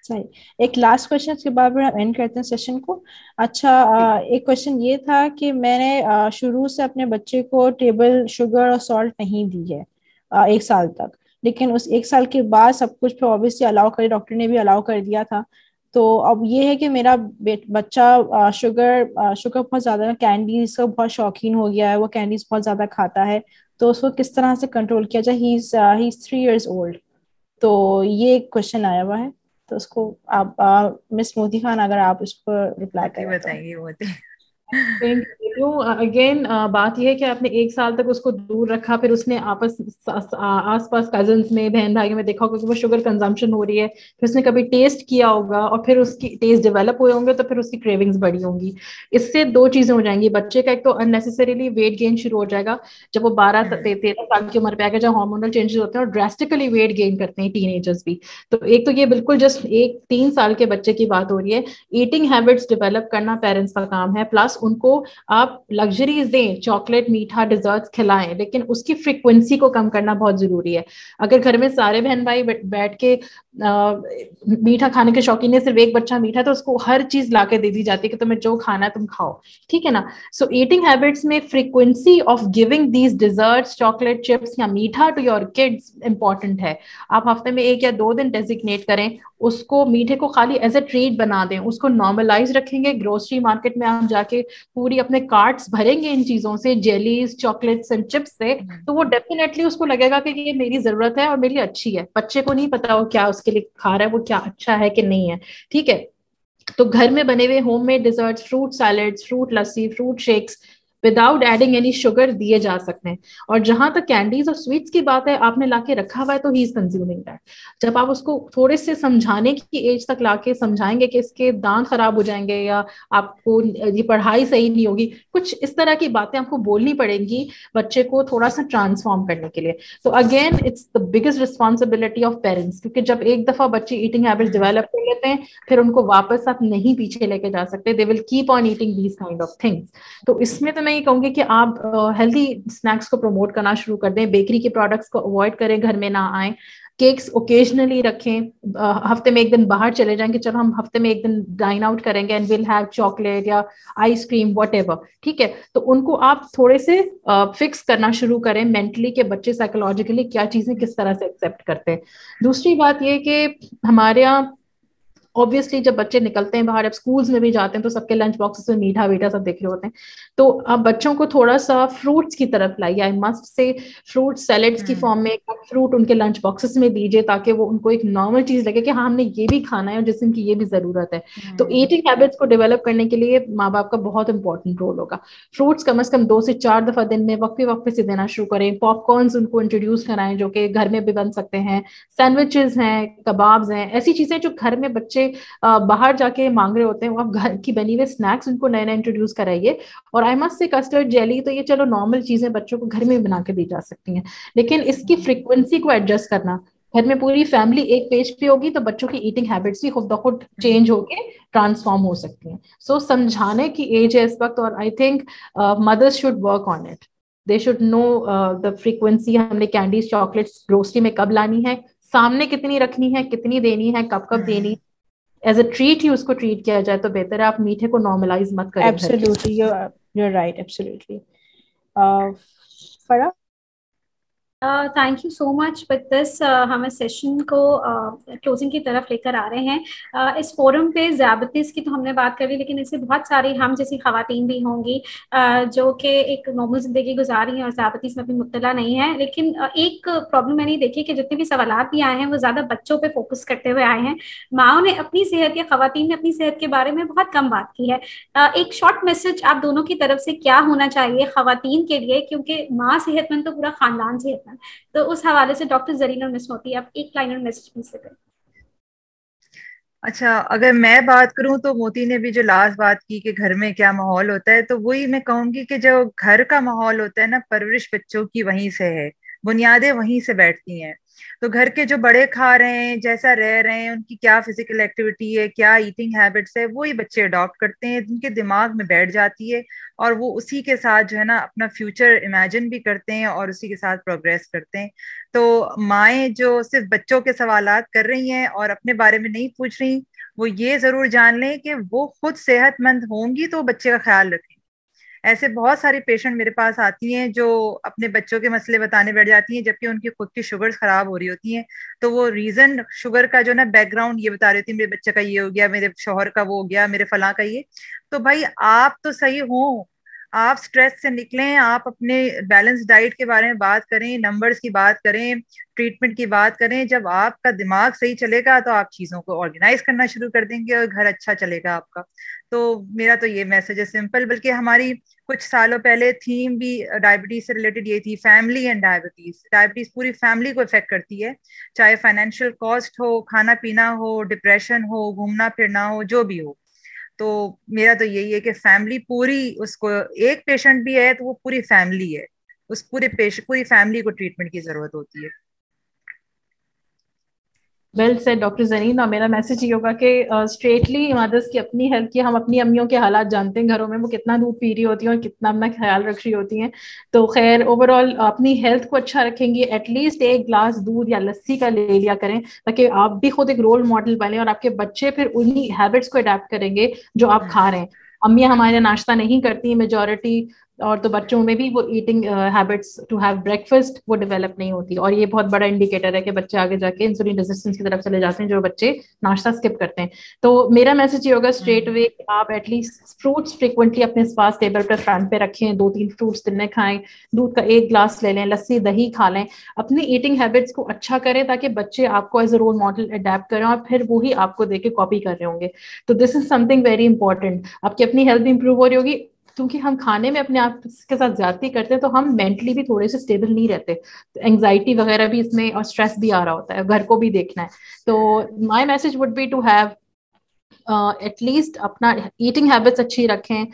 सही। एक लास्ट क्वेश्चन के बाद हम एंड करते हैं सेशन को। अच्छा, एक क्वेश्चन ये था कि मैंने शुरू से अपने बच्चे को टेबल शुगर और सॉल्ट नहीं दी है 1 साल तक, लेकिन उस 1 साल के बाद सब कुछ फिर ऑब्वियसली अलाउ करे, डॉक्टर ने भी अलाउ कर दिया था। तो अब ये है कि मेरा बच्चा शुगर बहुत ज्यादा, कैंडीज का बहुत शौकीन हो गया है, वो कैंडीज बहुत ज्यादा खाता है। तो उसको किस तरह से कंट्रोल किया जाए? He is 3 years old। तो ये क्वेश्चन आया हुआ है, तो उसको आप मिस मोती खान, अगर आप इस पर रिप्लाई करें बताएंगे। अगेन बात यह है कि आपने 1 साल तक उसको दूर रखा, फिर उसने आस पास कजन्स में, बहन भाइयों में देखा होगा कि वो शुगर कंजम्पशन हो रही है, फिर उसने कभी टेस्ट किया होगा और फिर उसकी टेस्ट डेवलप हुए होंगे, तो फिर उसकी क्रेविंग्स बढ़ी होंगी। इससे 2 चीजें हो जाएंगी। बच्चे का एक तो अननेसेसरीली वेट गेन शुरू हो जाएगा जब वो 12-13 साल की उम्र पे आएगा, जब हार्मोनल चेंजेस होते हैं और ड्रास्टिकली वेट गेन करते हैं टीनेजर्स भी। तो एक तो ये बिल्कुल जस्ट 3 साल के बच्चे की बात हो रही है। ईटिंग हैबिट्स डेवलप करना पेरेंट्स का काम है, प्लस उनको आप लग्जरीज दें, चॉकलेट, मीठा, डिजर्ट्स खिलाएं, लेकिन उसकी फ्रीक्वेंसी को कम करना बहुत जरूरी है। अगर घर में सारे बहन भाई बैठ के मीठा खाने के शौकीन है, सिर्फ एक बच्चा मीठा, तो उसको हर चीज लाके दे दी जाती है कि तुम्हें जो खाना है तुम खाओ, ठीक है ना। सो ईटिंग हैबिट्स में frequency of giving these desserts, chocolate, chips या मीठा टू योर किड्स इंपॉर्टेंट है। आप हफ्ते में 1 या 2 दिन डेजिग्नेट करें, उसको मीठे को खाली एज ए ट्रीट बना दें, उसको नॉर्मलाइज रखेंगे। ग्रोसरी मार्केट में आप जाके पूरी अपने कार्ट्स भरेंगे इन चीजों से, जेलीज, चॉकलेट्स एंड चिप्स से, तो वो डेफिनेटली उसको लगेगा कि ये मेरी जरूरत है और मेरी अच्छी है। बच्चे को नहीं पता वो क्या उसके लिए खा रहा है, वो क्या अच्छा है कि नहीं है, ठीक है। तो घर में बने हुए homemade desserts, fruit salads, fruit lassi, fruit shakes, without adding any sugar दिए जा सकते हैं। और जहां तक कैंडीज और स्वीट्स की बात है, आपने लाके रखा हुआ है तो ही इज कंज्यूमिंग दैट। जब आप उसको थोड़े से समझाने की एज तक लाके समझाएंगे कि इसके दांत खराब हो जाएंगे या आपको ये पढ़ाई सही नहीं होगी, कुछ इस तरह की बातें आपको बोलनी पड़ेंगी बच्चे को थोड़ा सा ट्रांसफॉर्म करने के लिए। तो again it's the biggest responsibility of parents, क्योंकि जब एक दफा बच्चे ईटिंग हैबिट्स डेवलप कर लेते हैं फिर उनको वापस आप नहीं पीछे लेके जा सकते। They will keep on eating these kind of things. तो इसमें तो मैं ये कहूंगी कि आप हेल्दी स्नैक्स को प्रमोट करना शुरू कर दें, बेकरी के प्रोडक्ट्स को अवॉइड करें, घर में ना आए, केक्स ओकेजनली रखें, हफ्ते में एक दिन बाहर चले जाएंगे, चलो हम हफ्ते में एक दिन डाइन आउट करेंगे एंड विल हैव चॉकलेट या आइसक्रीम व्हाटएवर, ठीक है। तो उनको आप थोड़े से फिक्स करना शुरू करें मेंटली कि बच्चे साइकोलॉजिकली क्या चीजें किस तरह से एक्सेप्ट करते हैं। दूसरी बात ये कि हमारे यहाँ ऑब्वियसली जब बच्चे निकलते हैं बाहर, अब स्कूल्स में भी जाते हैं तो सबके लंच बॉक्सेस में मीठा वीठा सब देख रहे होते हैं, तो अब बच्चों को थोड़ा सा फ्रूट्स की तरफ लाइए। आई मस्ट से फ्रूट सैलेड्स की फॉर्म में फ्रूट उनके लंच बॉक्सेस में दीजिए, ताकि वो उनको एक नॉर्मल चीज लगे कि हाँ हमने ये भी खाना है और जिसम की ये भी जरूरत है। तो ईटिंग हैबिट्स को डेवलप करने के लिए माँ बाप का बहुत इंपॉर्टेंट रोल होगा। फ्रूट्स कम से कम 2 से 4 दफा दिन में वक्फे से देना शुरू करें। पॉपकॉर्न्स उनको इंट्रोड्यूस कराएं जो कि घर में भी बन सकते हैं, सैंडविचेस हैं, कबाब्स हैं, ऐसी चीजें जो घर में बच्चे बाहर जाके मांग रहे होते हैं, वो आप घर की बनी हुई स्नैक्स उनको नए नए इंट्रोड्यूस कराइए। और आई मस्ट से कस्टर्ड जेली तो ये चलो नॉर्मल चीजें बच्चों को घर में भी बना के दी जा सकती हैं, लेकिन इसकी फ्रीक्वेंसी को एडजस्ट करना। घर में पूरी फैमिली एक पेज पे होगी तो बच्चों की ईटिंग हैबिट्स भी खुद ब खुद चेंज होके ट्रांसफॉर्म हो सकती हैं। सो समझाने की एज है इस वक्त, और I think mothers should work on it. They should know the frequency, हमने कैंडीज चॉकलेट्स ग्रोसरी में कब लानी है, सामने कितनी रखनी है, कितनी देनी है, कब कब देनी, एज अ ट्रीट ही उसको ट्रीट किया जाए तो बेहतर है। आप मीठे को नॉर्मलाइज मत करें। Absolutely, you're right, absolutely. फरा, thank you so much. With this हम इस सेशन को क्लोजिंग की तरफ लेकर आ रहे हैं। इस फोरम पे ज़्यादतीज़ की तो हमने बात कर ली, लेकिन इससे बहुत सारी हम जैसी ख़वातीन भी होंगी जो कि एक नॉर्मल ज़िंदगी गुजार रही हैं और ज़्यादतीज़ में भी मुब्तला नहीं है। लेकिन एक प्रॉब्लम मैंने देखी कि जितने भी सवालात भी आए हैं वो ज़्यादा बच्चों पर फोकस करते हुए आए हैं। माओ ने अपनी सेहत या ख़वातीन ने अपनी सेहत के बारे में बहुत कम बात की है। एक शॉर्ट मैसेज आप दोनों की तरफ से क्या होना चाहिए ख़वातीन के लिए, क्योंकि माँ सेहतमंद तो पूरा ख़ानदान सेहतमंद, तो उस हवाले से डॉक्टर जरीन और मिस मोती आप एक लाइन और मैसेज मिल सकें। अच्छा, अगर मैं बात करूं तो मोती ने भी जो लास्ट बात की कि घर में क्या माहौल होता है, तो वही मैं कहूंगी कि जो घर का माहौल होता है ना, परवरिश बच्चों की वहीं से है, बुनियादें वहीं से बैठती हैं। तो घर के जो बड़े खा रहे हैं, जैसा रह रहे हैं, उनकी क्या फिजिकल एक्टिविटी है, क्या ईटिंग हैबिट्स है, वही बच्चे अडॉप्ट करते हैं, उनके दिमाग में बैठ जाती है, और वो उसी के साथ जो है ना अपना फ्यूचर इमेजिन भी करते हैं और उसी के साथ प्रोग्रेस करते हैं। तो माएँ जो सिर्फ बच्चों के सवालात कर रही हैं और अपने बारे में नहीं पूछ रही, वो ये जरूर जान लें कि वो खुद सेहतमंद होंगी तो बच्चे का ख्याल रखें। ऐसे बहुत सारी पेशेंट मेरे पास आती हैं जो अपने बच्चों के मसले बताने बैठ जाती हैं, जबकि उनकी खुद की शुगर्स खराब हो रही होती हैं। तो वो रीजन शुगर का जो ना बैकग्राउंड ये बता रही होती है, मेरे बच्चे का ये हो गया, मेरे शौहर का वो हो गया, मेरे फलां का ये। तो भाई आप तो सही हो, आप स्ट्रेस से निकलें, आप अपने बैलेंस डाइट के बारे में बात करें, नंबर्स की बात करें, ट्रीटमेंट की बात करें। जब आपका दिमाग सही चलेगा तो आप चीजों को ऑर्गेनाइज करना शुरू कर देंगे और घर अच्छा चलेगा आपका। तो मेरा तो ये मैसेज है सिंपल। बल्कि हमारी कुछ सालों पहले थीम भी डायबिटीज से रिलेटेड ये थी, फैमिली एंड डायबिटीज। डायबिटीज पूरी फैमिली को इफेक्ट करती है, चाहे फाइनेंशियल कॉस्ट हो, खाना पीना हो, डिप्रेशन हो, घूमना फिरना हो, जो भी हो। तो मेरा तो यही है कि फैमिली पूरी, उसको एक पेशेंट भी है तो वो पूरी फैमिली है, उस पूरी फैमिली को ट्रीटमेंट की जरूरत होती है। Well said doctor Zareen. और मेरा मैसेज ये होगा कि स्ट्रेटली मदर्स की अपनी हेल्थ की, हम अपनी अम्मियों के हालात जानते हैं, घरों में वो कितना दूध पी रही होती हैं और कितना अपना ख्याल रख रही होती हैं। तो खैर ओवरऑल अपनी हेल्थ को अच्छा रखेंगी, एटलीस्ट एक ग्लास दूध या लस्सी का ले लिया करें, ताकि आप भी खुद एक रोल मॉडल बने और आपके बच्चे फिर उन्हीं हैबिट्स को अडेप्ट करेंगे जो आप खा रहे हैं। अम्मियाँ हमारे नाश्ता नहीं करती मेजॉरिटी, और तो बच्चों में भी वो eating habits to have breakfast वो डेवलप नहीं होती, और ये बहुत बड़ा इंडिकेटर है कि बच्चे आगे जाके इंसुलिन रेजिस्टेंस की तरफ चले जाते हैं जो बच्चे नाश्ता स्किप करते हैं। तो मेरा मैसेज ये होगा स्ट्रेट वे, आप एटलीस्ट फ्रूट्स फ्रिक्वेंटली अपने पास टेबल पर फ्रंट पे रखें, 2-3 फ्रूट्स दिन में खाएं, दूध का 1 ग्लास ले लें, लस्सी दही खा लें, अपनी ईटिंग हैबिट्स को अच्छा करें ताकि बच्चे आपको as a role model adapt करें और फिर वो ही आपको देख के कॉपी कर रहे होंगे। तो this is something very important. आपकी अपनी हेल्थ भी इंप्रूव हो रही होगी, क्योंकि हम खाने में अपने आप के साथ ज्यादती करते हैं तो हम मेंटली भी थोड़े से स्टेबल नहीं रहते, तो एंग्जाइटी वगैरह भी इसमें और स्ट्रेस भी आ रहा होता है, घर को भी देखना है। तो my message would be to have at least अपना ईटिंग हैबिट्स अच्छी रखें,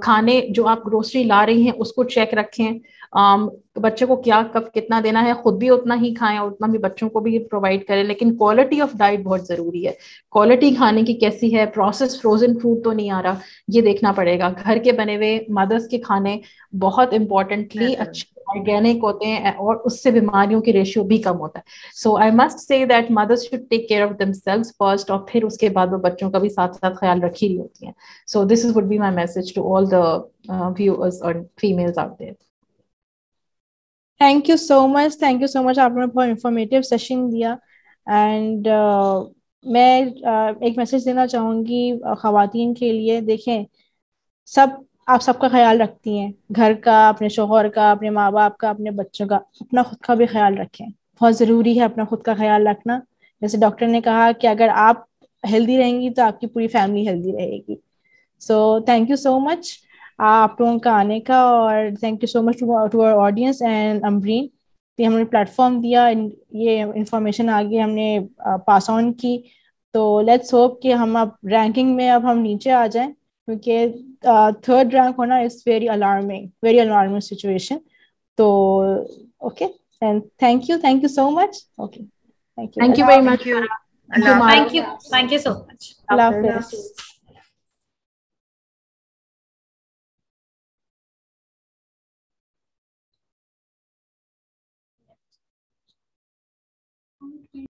खाने जो आप ग्रोसरी ला रही हैं उसको चेक रखें, बच्चे को क्या कब कितना देना है, खुद भी उतना ही खाएं और उतना भी बच्चों को भी प्रोवाइड करें। लेकिन क्वालिटी ऑफ डाइट बहुत जरूरी है, क्वालिटी खाने की कैसी है, प्रोसेस फ्रोजन फूड तो नहीं आ रहा, ये देखना पड़ेगा। घर के बने हुए मदर्स के खाने बहुत इंपॉर्टेंटली अच्छे ऑर्गेनिक होते हैं और उससे बीमारियों की रेशियो भी कम होता है। So I must say that mothers should take care of themselves first, और फिर उसके बाद वो बच्चों का भी साथ साथ ख्याल रखी रही होती हैं। So this would be my message to all the viewers और females out there. Thank you so much, आपने बहुत इंफॉर्मेटिव सेशन दिया। एंड मैं एक मैसेज देना चाहूँगी ख़वातीन के लिए। देखें, आप सबका ख्याल रखती हैं, घर का, अपने शोहर का, अपने माँ बाप का, अपने बच्चों का, अपना खुद का भी ख्याल रखें। बहुत ज़रूरी है अपना खुद का ख्याल रखना। जैसे डॉक्टर ने कहा कि अगर आप हेल्दी रहेंगी तो आपकी पूरी फैमिली हेल्दी रहेगी। So thank you so much आप लोगों का आने का, और thank you so much to our audience and Amreen कि हमने प्लेटफॉर्म दिया, ये इंफॉर्मेशन आगे हमने पास ऑन की। तो लेट्स होप कि हम अब रैंकिंग में अब हम नीचे आ जाएं, क्योंकि थर्ड रैंक होना इज वेरी अलार्मिंग सिचुएशन। तो okay, and thank you so much. Okay, thank you very much. Thank you thank you so much. अल्लाह हाफिज़।